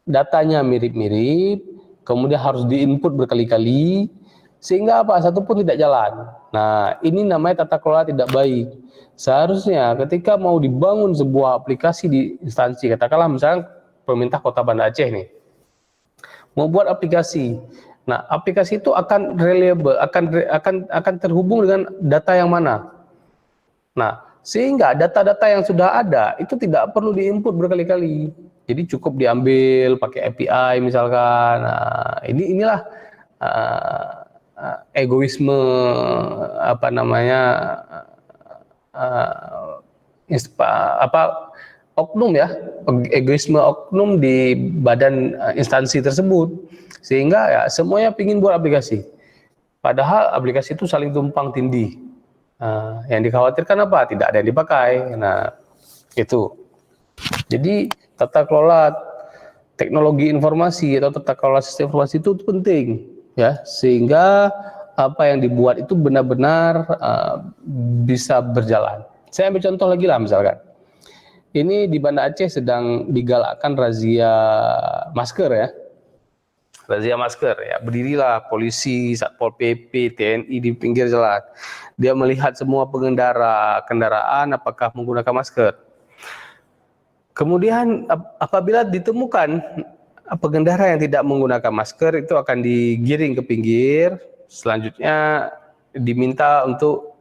Datanya mirip-mirip, kemudian harus diinput berkali-kali, sehingga apa? Satu pun tidak jalan. Nah, ini namanya tata kelola tidak baik. Seharusnya ketika mau dibangun sebuah aplikasi di instansi, katakanlah misalnya pemerintah Kota Banda Aceh nih, mau buat aplikasi. Nah, aplikasi itu akan reliable, akan terhubung dengan data yang mana. Nah, sehingga data-data yang sudah ada itu tidak perlu diinput berkali-kali. Jadi cukup diambil pakai API misalkan. Nah, inilah egoisme apa namanya oknum ya, egoisme oknum di badan instansi tersebut, sehingga ya semuanya pingin buat aplikasi, padahal aplikasi itu saling tumpang tindih. Yang dikhawatirkan apa? Tidak ada yang dipakai. Nah, itu. Jadi tata kelola teknologi informasi atau tata kelola sistem informasi itu penting ya, sehingga apa yang dibuat itu benar-benar bisa berjalan. Saya ambil contoh lagi lah, misalkan ini di Banda Aceh sedang digalakkan razia masker ya. Razia masker ya, berdirilah polisi, Satpol PP, TNI di pinggir jalan. Dia melihat semua pengendara kendaraan apakah menggunakan masker. Kemudian apabila ditemukan pengendara yang tidak menggunakan masker, itu akan digiring ke pinggir. Selanjutnya diminta untuk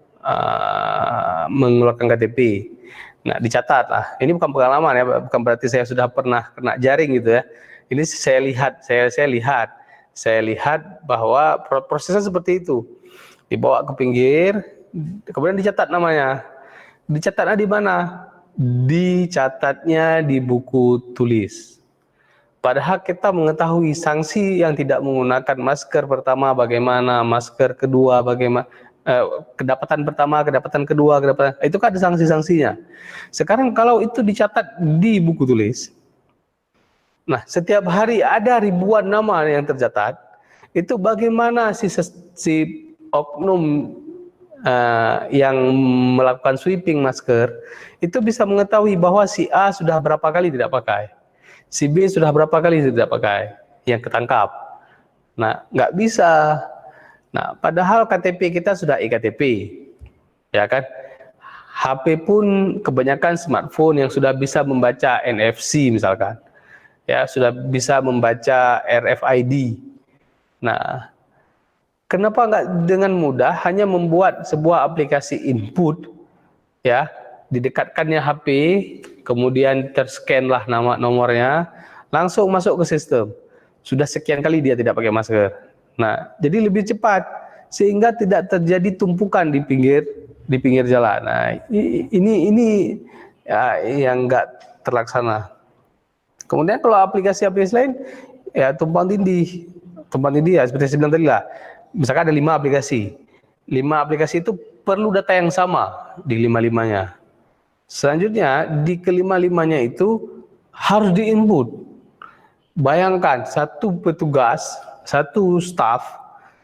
mengeluarkan KTP. Nah, dicatat lah. Ini bukan pengalaman ya, bukan berarti saya sudah pernah kena jaring gitu ya. Ini saya lihat bahwa prosesnya seperti itu. Dibawa ke pinggir, kemudian dicatat namanya. Dicatatnya di mana? Dicatatnya di buku tulis. Padahal kita mengetahui sanksi yang tidak menggunakan masker pertama bagaimana, masker kedua bagaimana, kedapatan pertama, kedapatan kedua, itu kan ada sanksi-sanksinya. Sekarang kalau itu dicatat di buku tulis, nah setiap hari ada ribuan nama yang tercatat, itu bagaimana si oknum yang melakukan sweeping masker itu bisa mengetahui bahwa si A sudah berapa kali tidak pakai, si B sudah berapa kali tidak pakai yang ketangkap. Nah, nggak bisa. Nah, padahal KTP kita sudah iktp, ya kan? HP pun kebanyakan smartphone yang sudah bisa membaca NFC misalkan, ya sudah bisa membaca RFID. Nah, kenapa nggak dengan mudah hanya membuat sebuah aplikasi input, ya, didekatkannya HP, kemudian terscanlah nama nomornya, langsung masuk ke sistem. Sudah sekian kali dia tidak pakai masker. Nah, jadi lebih cepat sehingga tidak terjadi tumpukan di pinggir jalan. Nah, ini ya, yang nggak terlaksana. Kemudian kalau aplikasi-aplikasi lain, ya tumpang tindih ya seperti saya bilang tadi lah. Misalkan ada 5 aplikasi. 5 aplikasi itu perlu data yang sama di 5-5-nya. Selanjutnya di kelima-limanya itu harus diinput. Bayangkan satu petugas, satu staf,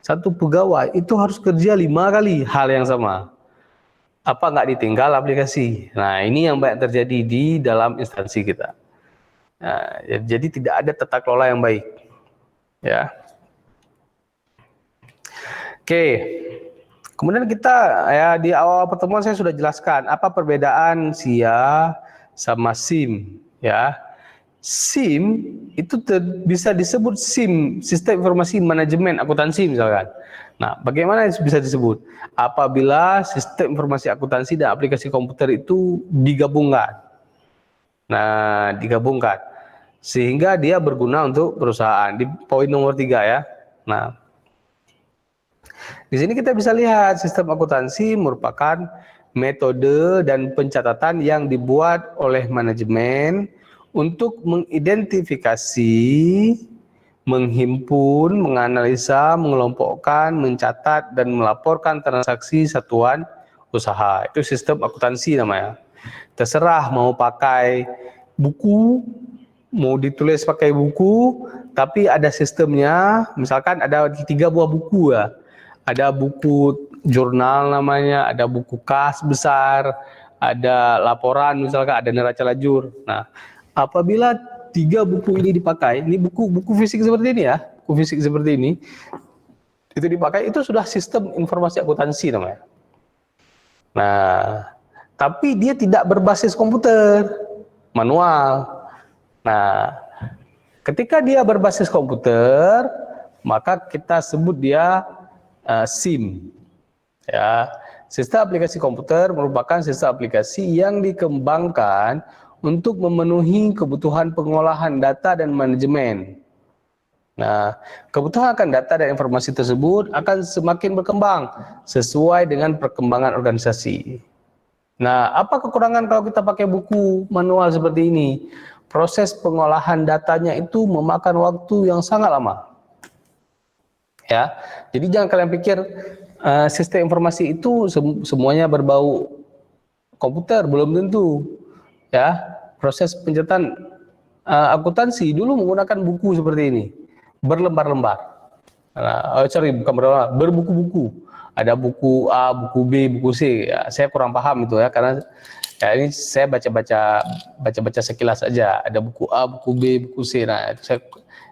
satu pegawai itu harus kerja 5 kali hal yang sama. Apa nggak ditinggal aplikasi? Nah, ini yang banyak terjadi di dalam instansi kita. Nah, jadi tidak ada tata kelola yang baik. Ya. Oke. Kemudian kita ya di awal pertemuan saya sudah jelaskan apa perbedaan SIA sama SIM, ya. SIM itu bisa disebut SIM, Sistem Informasi Manajemen Akuntansi misalkan. Nah, bagaimana bisa disebut? Apabila sistem informasi akuntansi dan aplikasi komputer itu digabungkan. Nah, digabungkan. Sehingga dia berguna untuk perusahaan. Di poin nomor 3 ya. Nah, di sini kita bisa lihat sistem akuntansi merupakan metode dan pencatatan yang dibuat oleh manajemen untuk mengidentifikasi, menghimpun, menganalisa, mengelompokkan, mencatat, dan melaporkan transaksi satuan usaha. Itu sistem akuntansi namanya. Terserah mau pakai buku, mau ditulis pakai buku, tapi ada sistemnya. Misalkan ada 3 buah buku ya. Ada buku jurnal namanya, ada buku kas besar, ada laporan misalkan, ada neraca lajur. Nah, apabila 3 buku ini dipakai, ini buku fisik seperti ini ya, buku fisik seperti ini, itu dipakai, itu sudah sistem informasi akuntansi namanya. Nah, tapi dia tidak berbasis komputer, manual. Nah, ketika dia berbasis komputer, maka kita sebut dia SIM. Ya, sistem aplikasi komputer merupakan sistem aplikasi yang dikembangkan untuk memenuhi kebutuhan pengolahan data dan manajemen. Nah, kebutuhan akan data dan informasi tersebut akan semakin berkembang sesuai dengan perkembangan organisasi. Nah, apa kekurangan kalau kita pakai buku manual seperti ini? Proses pengolahan datanya itu memakan waktu yang sangat lama. Ya, jadi jangan kalian pikir sistem informasi itu semuanya berbau komputer, belum tentu. Ya, proses pencatatan akuntansi dulu menggunakan buku seperti ini, berlembar-lembar. Nah, bukan berlembar, berbuku-buku. Ada buku A, buku B, buku C. Ya, saya kurang paham itu ya, karena ya ini saya baca sekilas saja. Ada buku A, buku B, buku C. Nah, itu saya,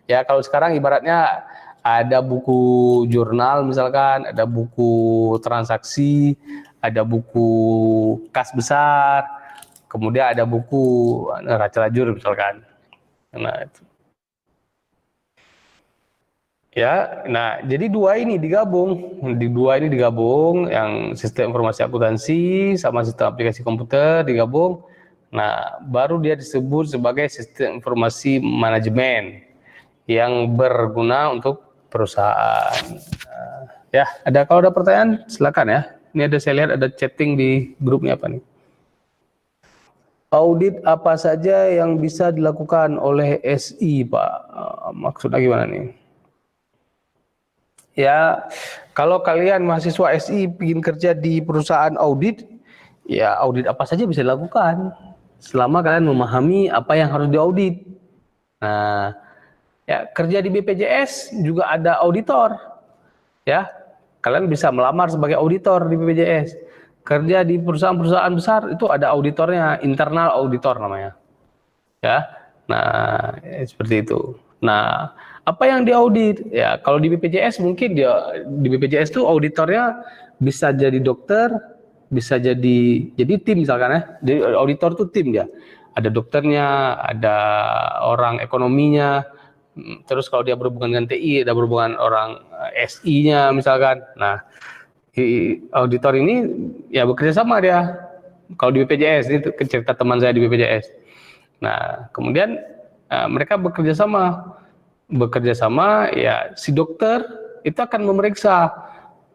ya kalau sekarang ibaratnya ada buku jurnal misalkan, ada buku transaksi, ada buku kas besar, kemudian ada buku neraca lajur misalkan. Nah, itu. Ya, nah jadi dua ini digabung, yang sistem informasi akuntansi sama sistem aplikasi komputer digabung. Nah, baru dia disebut sebagai sistem informasi manajemen yang berguna untuk perusahaan. Ya, kalau ada pertanyaan silakan ya. Ini saya lihat ada chatting di grupnya apa nih? Audit apa saja yang bisa dilakukan oleh SI, Pak? Maksudnya gimana nih? Ya, kalau kalian mahasiswa SI ingin kerja di perusahaan audit, ya audit apa saja bisa dilakukan selama kalian memahami apa yang harus diaudit. Nah, Ya, kerja di BPJS juga ada auditor. Ya, kalian bisa melamar sebagai auditor di BPJS. Kerja di perusahaan-perusahaan besar itu ada auditornya, internal auditor namanya. Ya, nah seperti itu. Nah, apa yang diaudit? Ya, kalau di BPJS mungkin di BPJS itu auditornya bisa jadi dokter, bisa jadi tim misalkan ya. Jadi auditor itu tim dia. Ada dokternya, ada orang ekonominya. Terus kalau dia berhubungan dengan TI, ada berhubungan orang SI-nya misalkan. Nah, auditor ini ya bekerja sama dia. Kalau di BPJS, ini cerita teman saya di BPJS. Nah, kemudian mereka bekerja sama ya si dokter itu akan memeriksa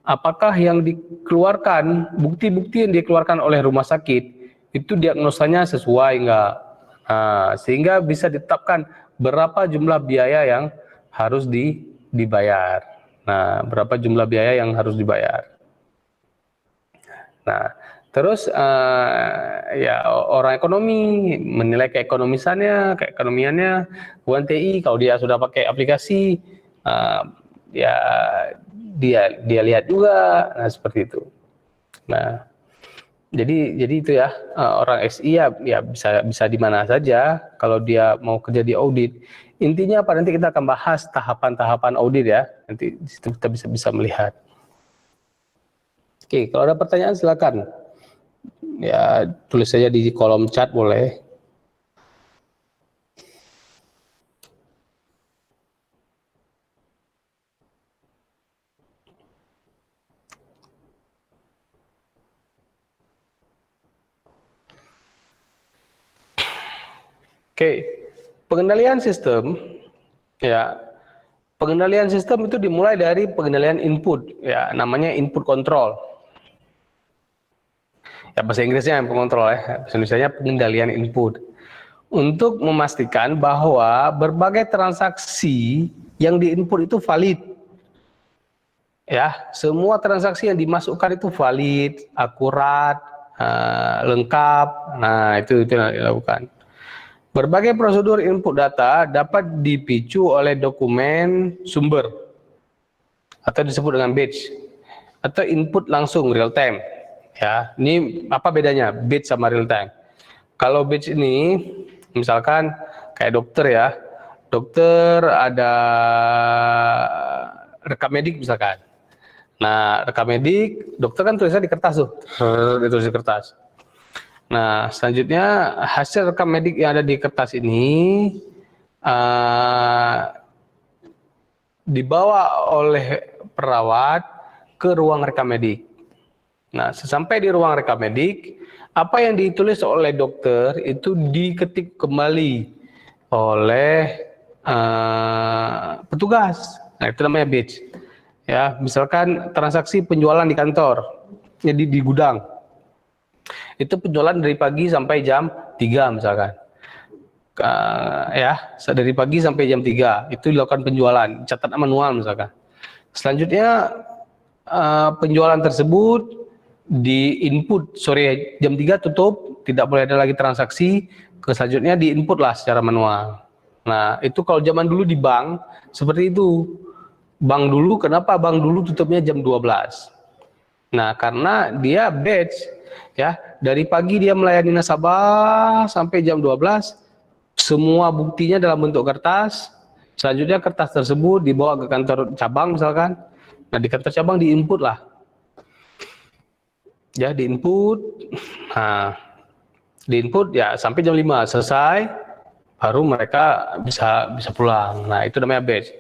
apakah yang dikeluarkan, bukti-bukti yang dikeluarkan oleh rumah sakit itu diagnosanya sesuai enggak. Sehingga bisa ditetapkan berapa jumlah biaya yang harus dibayar. Nah, berapa jumlah biaya yang harus dibayar. Nah, terus ya orang ekonomi menilai keekonomiannya, bukan TI kalau dia sudah pakai aplikasi, ya dia lihat juga, nah seperti itu. Nah, jadi itu ya orang SI ya bisa di mana saja kalau dia mau kerja di audit. Intinya apa, nanti kita akan bahas tahapan-tahapan audit ya. Nanti di situ kita bisa melihat. Oke, kalau ada pertanyaan silakan. Ya, tulis saja di kolom chat boleh. Oke, pengendalian sistem ya. Pengendalian sistem itu dimulai dari pengendalian input ya, namanya input control. Ya bahasa Inggrisnya yang pengontrol ya, bahasa Indonesianya pengendalian input. Untuk memastikan bahwa berbagai transaksi yang diinput itu valid. Ya, semua transaksi yang dimasukkan itu valid, akurat, lengkap. Nah, itu yang dilakukan. Berbagai prosedur input data dapat dipicu oleh dokumen sumber atau disebut dengan batch atau input langsung real time. Ya, ini apa bedanya batch sama real time? Kalau batch ini misalkan kayak dokter ya, dokter ada rekam medik misalkan. Nah, rekam medik, dokter kan tulisnya di kertas tuh, ditulis di kertas. Nah, selanjutnya hasil rekam medik yang ada di kertas ini dibawa oleh perawat ke ruang rekam medik. Nah, sesampai di ruang rekam medik, apa yang ditulis oleh dokter itu diketik kembali oleh petugas. Nah, itu namanya batch. Ya, misalkan transaksi penjualan di kantor, jadi di gudang. Itu penjualan dari pagi sampai jam 3 misalkan. Ya, dari pagi sampai jam 3 itu dilakukan penjualan, catat manual misalkan. Selanjutnya penjualan tersebut di input sore jam 3 tutup, tidak boleh ada lagi transaksi, selanjutnya di input lah secara manual. Nah, itu kalau zaman dulu di bank seperti itu. Bank dulu, kenapa bank dulu tutupnya jam 12? Nah, karena dia batch ya, dari pagi dia melayani nasabah sampai jam 12, semua buktinya dalam bentuk kertas. Selanjutnya kertas tersebut dibawa ke kantor cabang misalkan. Nah, di kantor cabang diinput lah. Ya, diinput. Nah, diinput ya sampai jam 5 selesai, baru mereka bisa pulang. Nah, itu namanya batch.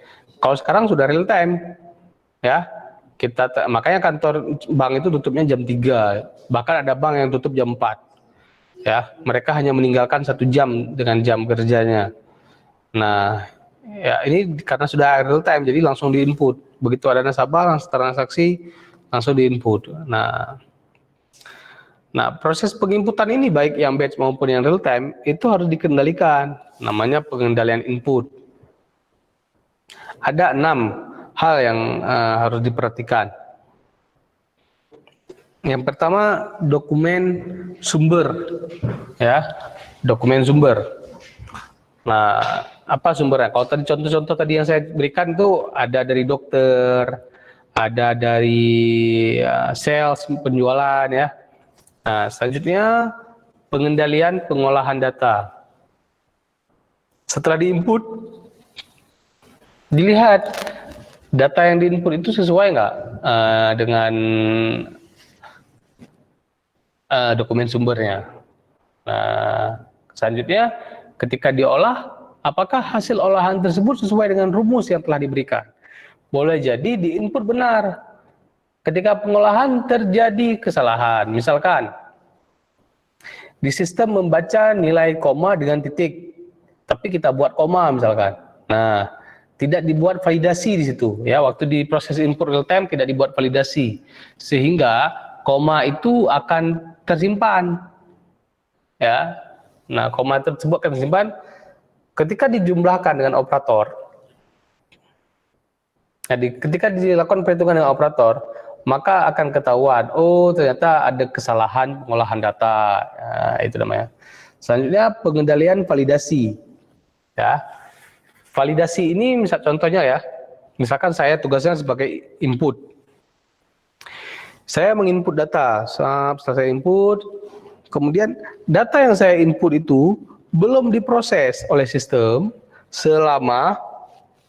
Kalau sekarang sudah real time. Ya. Makanya kantor bank itu tutupnya jam 3. Bahkan ada bank yang tutup jam 4. Ya, mereka hanya meninggalkan 1 jam dengan jam kerjanya. Nah, ya ini karena sudah real time, jadi langsung diinput. Begitu ada nasabah, langsung transaksi, langsung diinput. Nah, proses penginputan ini baik yang batch maupun yang real time itu harus dikendalikan. Namanya pengendalian input. Ada 6 hal yang harus diperhatikan. Yang pertama, dokumen sumber, ya, dokumen sumber. Nah, apa sumbernya. Kalau tadi contoh-contoh tadi yang saya berikan itu ada dari dokter, ada dari sales penjualan ya. Nah, selanjutnya pengendalian pengolahan data. Setelah diinput, dilihat data yang diinput itu sesuai nggak dengan dokumen sumbernya. Nah, selanjutnya ketika diolah, apakah hasil olahan tersebut sesuai dengan rumus yang telah diberikan? Boleh jadi diinput benar. Ketika pengolahan terjadi kesalahan, misalkan di sistem membaca nilai koma dengan titik, tapi kita buat koma misalkan. Nah, tidak dibuat validasi di situ ya, waktu di proses input real time tidak dibuat validasi, sehingga koma itu akan tersimpan ya. Nah, koma tersebut akan tersimpan ketika dijumlahkan dengan operator. Jadi ketika dilakukan perhitungan dengan operator, maka akan ketahuan, oh ternyata ada kesalahan pengolahan data, ya, itu namanya. Selanjutnya pengendalian validasi, ya. Validasi ini misal contohnya ya, misalkan saya tugasnya sebagai input, saya menginput data, setelah saya input, kemudian data yang saya input itu belum diproses oleh sistem selama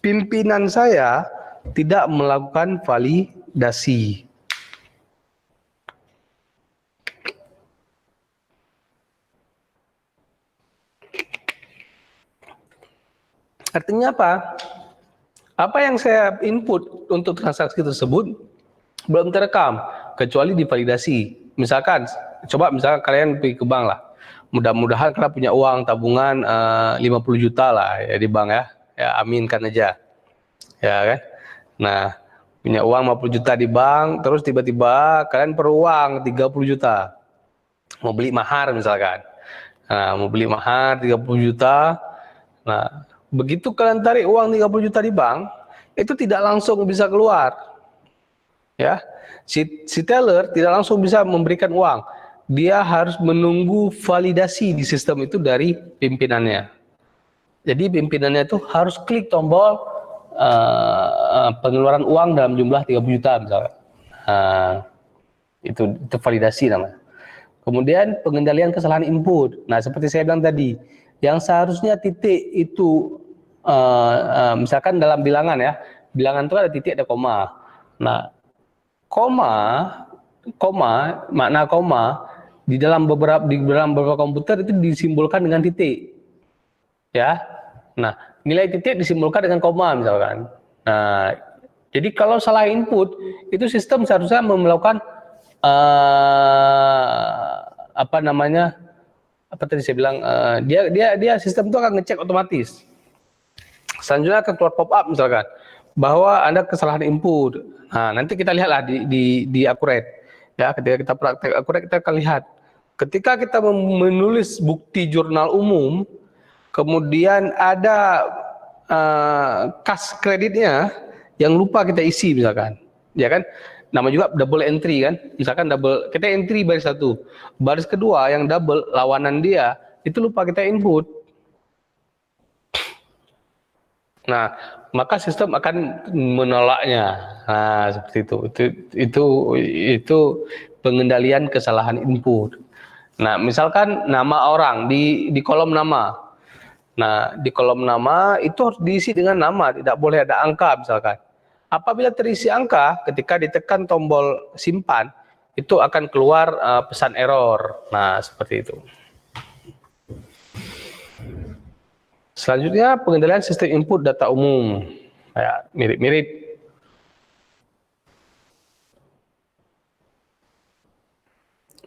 pimpinan saya tidak melakukan validasi. Artinya apa? Apa yang saya input untuk transaksi tersebut belum terekam kecuali divalidasi. Misalkan, coba misalkan kalian pergi ke bank lah. Mudah-mudahan kalian punya uang tabungan 50 juta lah ya di bank ya. Ya aminkan aja. Ya kan? Nah, punya uang 50 juta di bank, terus tiba-tiba kalian perlu uang 30 juta. Mau beli mahar misalkan. Nah, mau beli mahar 30 juta. Nah, begitu kalian tarik uang 30 juta di bank, itu tidak langsung bisa keluar. Ya. Si teller tidak langsung bisa memberikan uang. Dia harus menunggu validasi di sistem itu dari pimpinannya. Jadi pimpinannya itu harus klik tombol pengeluaran uang dalam jumlah 30 juta misalnya. Itu validasi namanya. Kemudian pengendalian kesalahan input. Nah, seperti saya bilang tadi, yang seharusnya titik itu misalkan dalam bilangan ya, bilangan itu ada titik, ada koma. Nah, makna koma di dalam beberapa komputer itu disimbolkan dengan titik. Ya. Nah, nilai titik disimbolkan dengan koma misalkan. Nah, jadi kalau salah input, itu sistem seharusnya melakukan apa namanya? Apa tadi saya bilang, dia sistem itu akan ngecek otomatis. Selanjutnya akan keluar pop up misalkan bahwa ada kesalahan input. Nah, nanti kita lihatlah di Accurate. Ya, ketika kita praktek Accurate kita akan lihat ketika kita menulis bukti jurnal umum, kemudian ada kas kreditnya yang lupa kita isi misalkan, ya kan? Nama juga double entry kan? Misalkan double kita entry baris satu, baris kedua yang double lawanan dia itu lupa kita input. Nah, maka sistem akan menolaknya. Nah, seperti itu. Itu pengendalian kesalahan input. Nah, misalkan nama orang di kolom nama. Nah, di kolom nama itu harus diisi dengan nama, tidak boleh ada angka misalkan. Apabila terisi angka, ketika ditekan tombol simpan, itu akan keluar pesan error. Nah, seperti itu. Selanjutnya pengendalian sistem input data umum. Ya, mirip-mirip.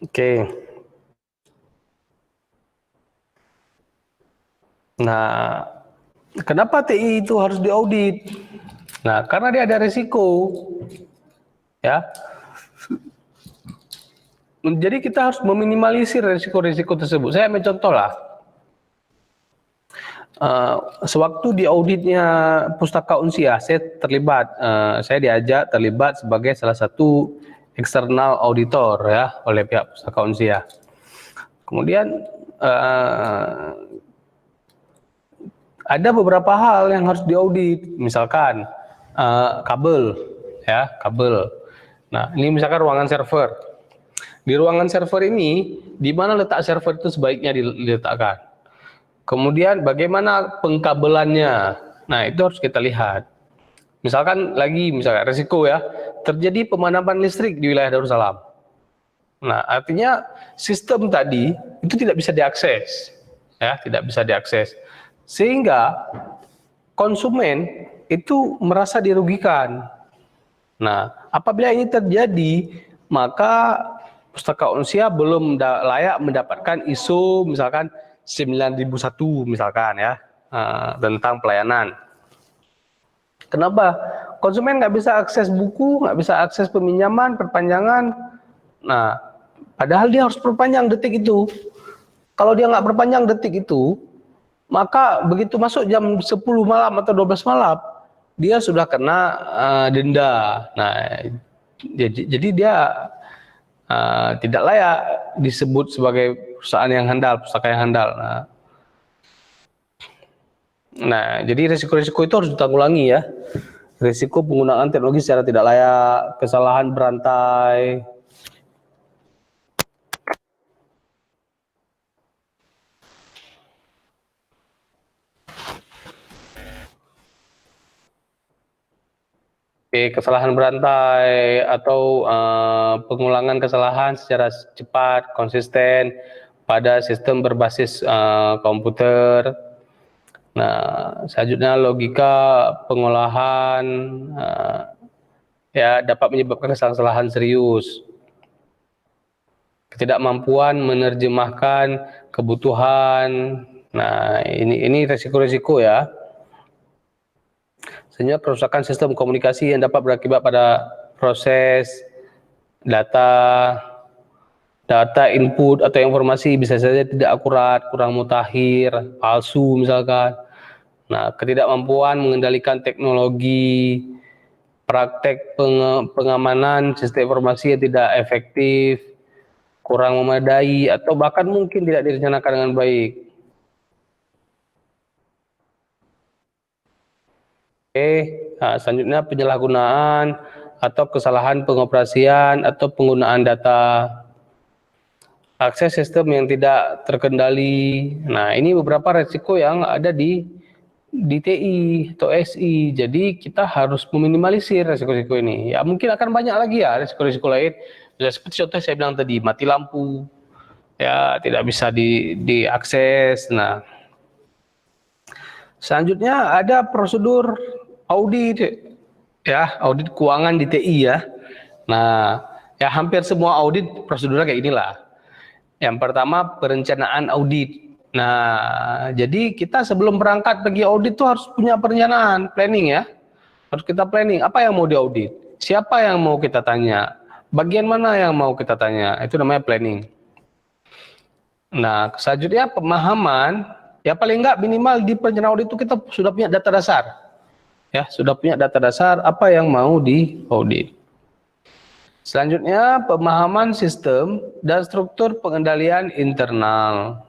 Oke. Nah, kenapa TI itu harus diaudit? Nah, karena dia ada risiko. Ya. Jadi kita harus meminimalisir risiko-risiko tersebut. Saya ambil contoh lah. Sewaktu di auditnya Pustaka Unsia, saya terlibat. Saya diajak terlibat sebagai salah satu eksternal auditor ya oleh pihak Pustaka Unsia. Kemudian ada beberapa hal yang harus diaudit, misalkan kabel, ya kabel. Nah ini misalkan ruangan server. Di ruangan server ini, di mana letak server itu sebaiknya diletakkan. Kemudian bagaimana pengkabelannya. Nah itu harus kita lihat. Misalkan resiko ya, terjadi pemadaman listrik di wilayah Darussalam. Nah artinya sistem tadi itu tidak bisa diakses, ya tidak bisa diakses. Sehingga konsumen itu merasa dirugikan. Nah, apabila ini terjadi, maka Pustaka Unsya belum layak mendapatkan ISO misalkan 9001 misalkan ya, tentang pelayanan. Kenapa? Konsumen nggak bisa akses buku, nggak bisa akses peminjaman, perpanjangan. Nah, padahal dia harus perpanjang detik itu. Kalau dia nggak perpanjang detik itu, maka begitu masuk jam 10 malam atau 12 malam, dia sudah kena denda. Nah, jadi dia tidak layak disebut sebagai perusahaan yang handal, pustaka yang handal. Nah, jadi risiko-risiko itu harus ditanggulangi ya. Risiko penggunaan teknologi secara tidak layak, kesalahan berantai. Kesalahan berantai atau pengulangan kesalahan secara cepat, konsisten pada sistem berbasis komputer. Nah, selanjutnya logika pengolahan ya dapat menyebabkan kesalahan serius. Ketidakmampuan menerjemahkan kebutuhan. Nah, ini resiko-resiko ya. Sehingga kerusakan sistem komunikasi yang dapat berakibat pada proses data input atau informasi bisa saja tidak akurat, kurang mutakhir, palsu misalkan. Nah, ketidakmampuan mengendalikan teknologi, praktek pengamanan sistem informasi yang tidak efektif, kurang memadai, atau bahkan mungkin tidak direncanakan dengan baik. Nah, selanjutnya penyalahgunaan atau kesalahan pengoperasian atau penggunaan data, akses sistem yang tidak terkendali. Nah, ini beberapa resiko yang ada di TI atau SI. Jadi kita harus meminimalisir resiko-resiko ini. Ya mungkin akan banyak lagi ya resiko-resiko lain. Ya, seperti contoh saya bilang tadi, mati lampu, ya tidak bisa diakses. Nah, selanjutnya ada prosedur audit, ya audit keuangan di TI ya. Nah, ya hampir semua audit prosedurnya kayak inilah. Yang pertama perencanaan audit. Nah, jadi kita sebelum berangkat pergi audit tuh harus punya perencanaan, planning ya. Harus kita planning apa yang mau diaudit, siapa yang mau kita tanya, bagian mana yang mau kita tanya, itu namanya planning. Nah, selanjutnya pemahaman, ya paling enggak minimal di perencanaan audit itu kita sudah punya data dasar. Ya, sudah punya data dasar apa yang mau diaudit. Selanjutnya pemahaman sistem dan struktur pengendalian internal.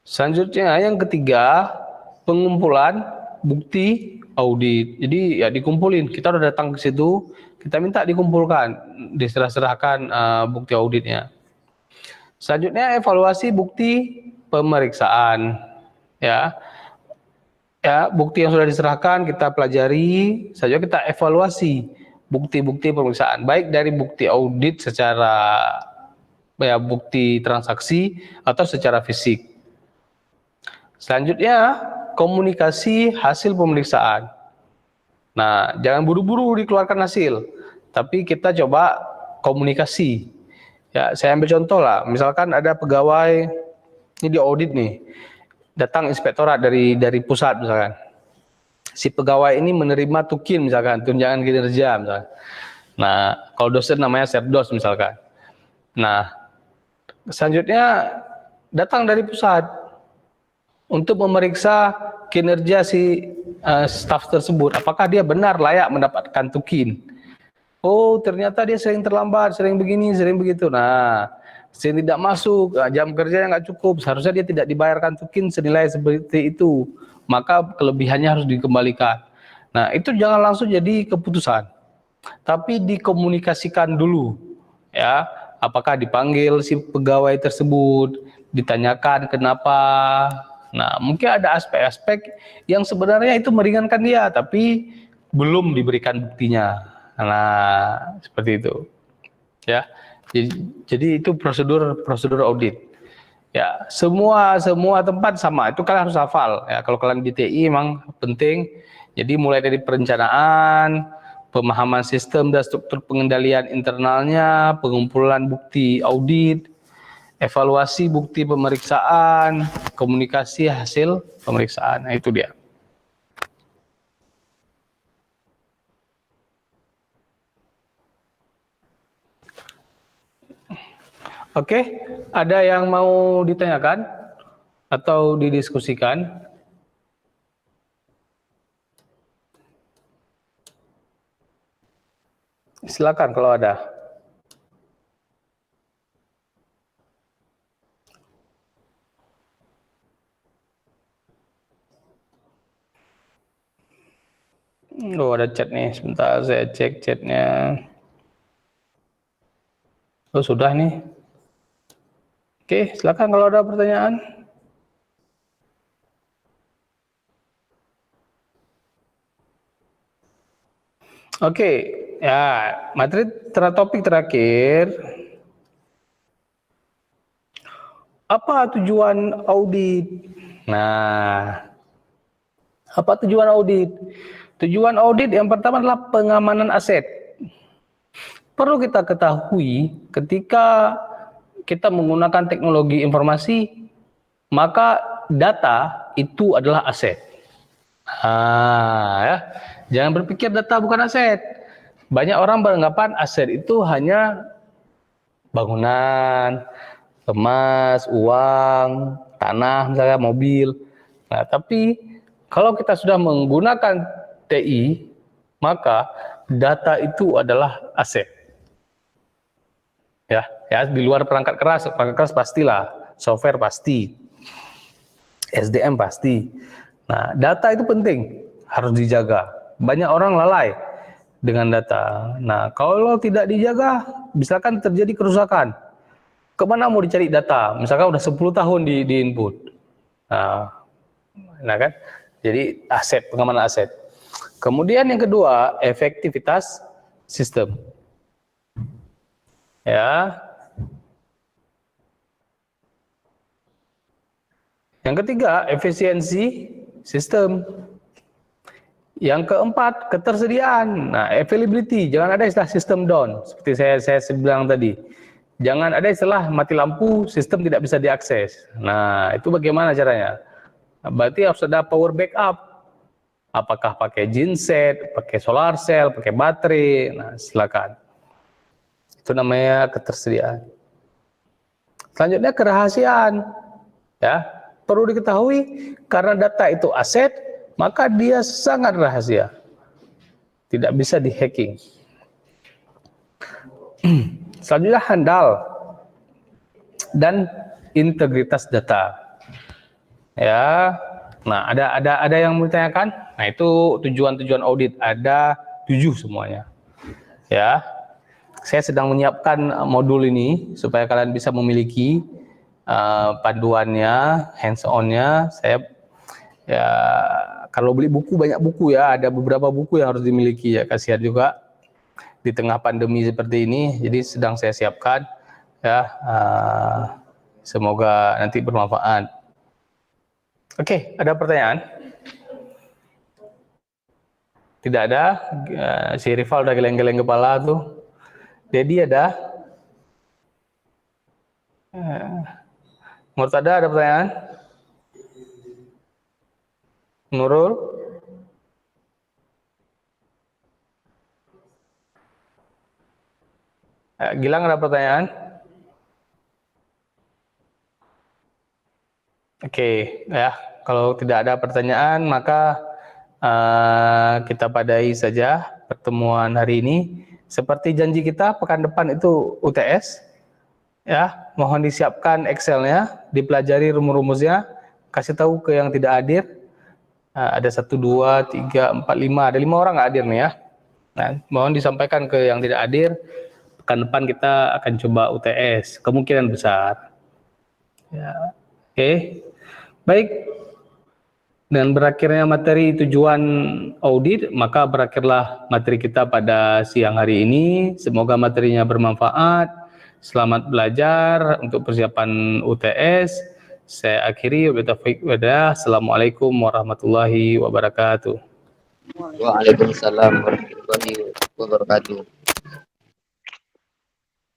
Selanjutnya yang ketiga pengumpulan bukti audit. Jadi ya dikumpulin, kita udah datang ke situ, kita minta dikumpulkan, diserahkan bukti auditnya. Selanjutnya evaluasi bukti pemeriksaan, ya bukti yang sudah diserahkan kita pelajari, saja kita evaluasi bukti-bukti pemeriksaan, baik dari bukti audit secara bukti transaksi atau secara fisik. Selanjutnya komunikasi hasil pemeriksaan. Nah, jangan buru-buru dikeluarkan hasil, tapi kita coba komunikasi. Ya, saya ambil contoh lah, misalkan ada pegawai ini di audit nih, datang inspektorat dari pusat misalkan. Si pegawai ini menerima tukin misalkan, tunjangan kinerja misalkan. Nah, kalau dosen namanya serdos misalkan. Nah, selanjutnya datang dari pusat untuk memeriksa kinerja si staf tersebut, apakah dia benar layak mendapatkan tukin. Oh, ternyata dia sering terlambat, sering begini, sering begitu. Nah, sehingga tidak masuk, jam kerjanya nggak cukup, seharusnya dia tidak dibayarkan tukin senilai seperti itu, maka kelebihannya harus dikembalikan. Nah, itu jangan langsung jadi keputusan, tapi dikomunikasikan dulu, ya. Apakah dipanggil si pegawai tersebut, ditanyakan kenapa. Nah, mungkin ada aspek-aspek yang sebenarnya itu meringankan dia, tapi belum diberikan buktinya. Nah, seperti itu, ya. Jadi itu prosedur audit. Ya, semua tempat sama. Itu kalian harus hafal. Ya, kalau kalian di TI memang penting. Jadi mulai dari perencanaan, pemahaman sistem dan struktur pengendalian internalnya, pengumpulan bukti audit, evaluasi bukti pemeriksaan, komunikasi hasil pemeriksaan. Nah, itu dia. Oke, ada yang mau ditanyakan atau didiskusikan? Silakan kalau ada. Oh, ada chat nih. Sebentar saya cek chatnya. Oh, sudah nih. Oke, silakan kalau ada pertanyaan. Oke, ya, materi topik terakhir. Apa tujuan audit? Nah, apa tujuan audit? Tujuan audit yang pertama adalah pengamanan aset. Perlu kita ketahui ketika kita menggunakan teknologi informasi, maka data itu adalah aset. Ya. Jangan berpikir data bukan aset. Banyak orang beranggapan aset itu hanya bangunan, emas, uang, tanah, misalnya mobil. Nah, tapi kalau kita sudah menggunakan TI, maka data itu adalah aset. Ya, di luar perangkat keras pastilah, software pasti, SDM pasti. Nah, data itu penting, harus dijaga. Banyak orang lalai dengan data. Nah, kalau tidak dijaga, misalkan terjadi kerusakan, kemana mau dicari data? Misalkan udah 10 tahun di input. Nah kan, jadi aset, pengamanan aset. Kemudian yang kedua, efektivitas sistem. Ya. Yang ketiga, efisiensi sistem. Yang keempat, ketersediaan. Nah, availability, jangan ada istilah sistem down, seperti saya bilang tadi. Jangan ada istilah mati lampu, sistem tidak bisa diakses. Nah, itu bagaimana caranya? Nah, berarti harus ada power backup. Apakah pakai genset, pakai solar cell, pakai baterai. Nah, silakan. Itu namanya ketersediaan. Selanjutnya kerahasiaan. Ya, perlu diketahui karena data itu aset, maka dia sangat rahasia. Tidak bisa di-hacking. Selanjutnya handal dan integritas data. Ya. Nah, ada yang mau ditanyakan? Nah, itu tujuan-tujuan audit, ada 7 semuanya. Ya. Saya sedang menyiapkan modul ini supaya kalian bisa memiliki panduannya, hands-on-nya. Saya ya kalau beli buku, banyak buku ya, ada beberapa buku yang harus dimiliki ya, kasihan juga di tengah pandemi seperti ini. Jadi sedang saya siapkan ya, semoga nanti bermanfaat. Oke, ada pertanyaan? Tidak ada. Si Rival udah geleng-geleng kepala tuh. Dedi ada? Murtada ada pertanyaan? Nurul? Gilang ada pertanyaan? Oke, ya. Kalau tidak ada pertanyaan, maka kita padai saja pertemuan hari ini. Seperti janji kita, pekan depan itu UTS. Ya, mohon disiapkan Excel-nya, dipelajari rumus-rumusnya, kasih tahu ke yang tidak hadir. Ada 1, 2, 3, 4, 5, ada 5 orang nggak hadir nih ya. Nah, mohon disampaikan ke yang tidak hadir. Pekan depan kita akan coba UTS, kemungkinan besar. Ya, oke. Baik. Dengan berakhirnya materi tujuan audit, maka berakhirlah materi kita pada siang hari ini. Semoga materinya bermanfaat. Selamat belajar untuk persiapan UTS. Saya akhiri. Assalamualaikum warahmatullahi wabarakatuh. Waalaikumsalam warahmatullahi wabarakatuh.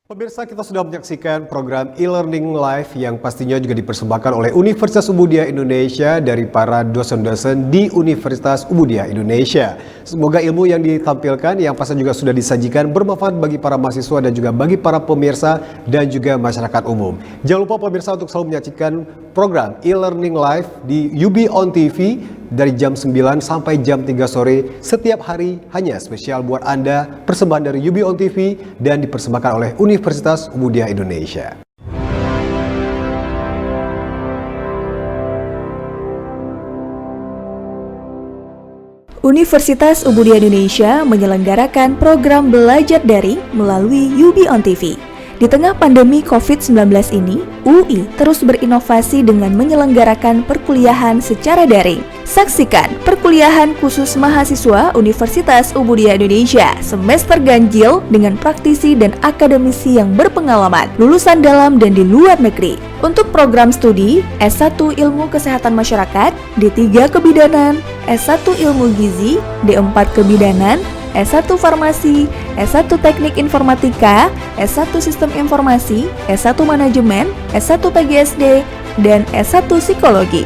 Pemirsa, kita sudah menyaksikan program e-learning live yang pastinya juga dipersembahkan oleh Universitas Umudia Indonesia dari para dosen-dosen di Universitas Umudia Indonesia. Semoga ilmu yang ditampilkan yang pasti juga sudah disajikan bermanfaat bagi para mahasiswa dan juga bagi para pemirsa dan juga masyarakat umum. Jangan lupa pemirsa untuk selalu menyaksikan program e-learning live di UB on TV dari jam 9 sampai jam 3 sore setiap hari, hanya spesial buat Anda, persembahan dari UB on TV dan dipersembahkan oleh Universitas Umudia Indonesia. Universitas Umudia Indonesia menyelenggarakan program belajar daring melalui UB on TV. Di tengah pandemi COVID-19 ini, UI terus berinovasi dengan menyelenggarakan perkuliahan secara daring. Saksikan perkuliahan khusus mahasiswa Universitas Umudia Indonesia semester ganjil dengan praktisi dan akademisi yang berpengalaman, lulusan dalam dan di luar negeri. Untuk program studi S1 Ilmu Kesehatan Masyarakat, D3 Kebidanan, S1 Ilmu Gizi, D4 Kebidanan, S1 Farmasi, S1 Teknik Informatika, S1 Sistem Informasi, S1 Manajemen, S1 PGSD, dan S1 Psikologi.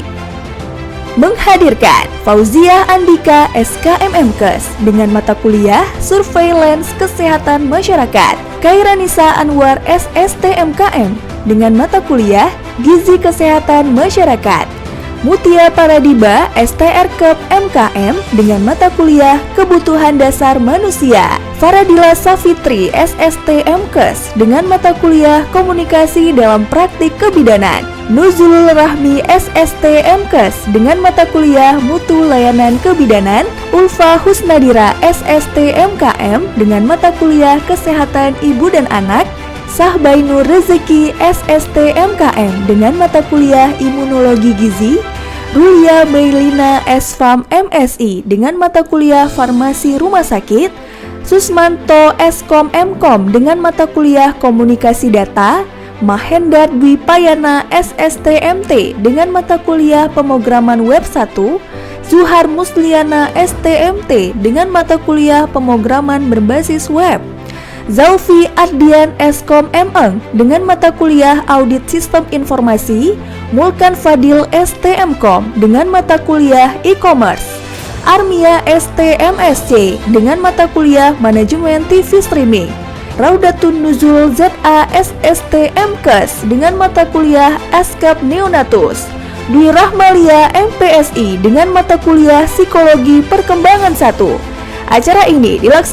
Menghadirkan Fauzia Andika SKMMKes dengan mata kuliah Surveillance Kesehatan Masyarakat, Kairanisa Anwar SSTMKM dengan mata kuliah Gizi Kesehatan Masyarakat, Mutia Paradiba STRKEP MKM dengan mata kuliah Kebutuhan Dasar Manusia, Faradila Safitri SSTMKes dengan mata kuliah Komunikasi dalam Praktik Kebidanan, Nuzulul Rahmi SSTMKes dengan mata kuliah Mutu Layanan Kebidanan, Ulfa Husnadira SSTMKM dengan mata kuliah Kesehatan Ibu dan Anak, Sahbainur Rezeki SSTMKM dengan mata kuliah Imunologi Gizi, Rulia Meilina SFAM MSI dengan mata kuliah Farmasi Rumah Sakit, Susmanto Eskom Mkom dengan mata kuliah Komunikasi Data, Mahendar Dwi Payana SSTMT dengan mata kuliah Pemrograman Web 1, Zuhar Musliana STMT dengan mata kuliah Pemrograman Berbasis Web, Zaufi Ardian Eskom Meng dengan mata kuliah Audit Sistem Informasi, Mulkan Fadil STMkom dengan mata kuliah E-commerce, Armia STMSC dengan mata kuliah Manajemen TV Streaming, Raudatun Nuzul ZA SSTMKes dengan mata kuliah Askap Neonatus, Dwi Rahmalia MPSI dengan mata kuliah Psikologi Perkembangan 1. Acara ini dilaksanakan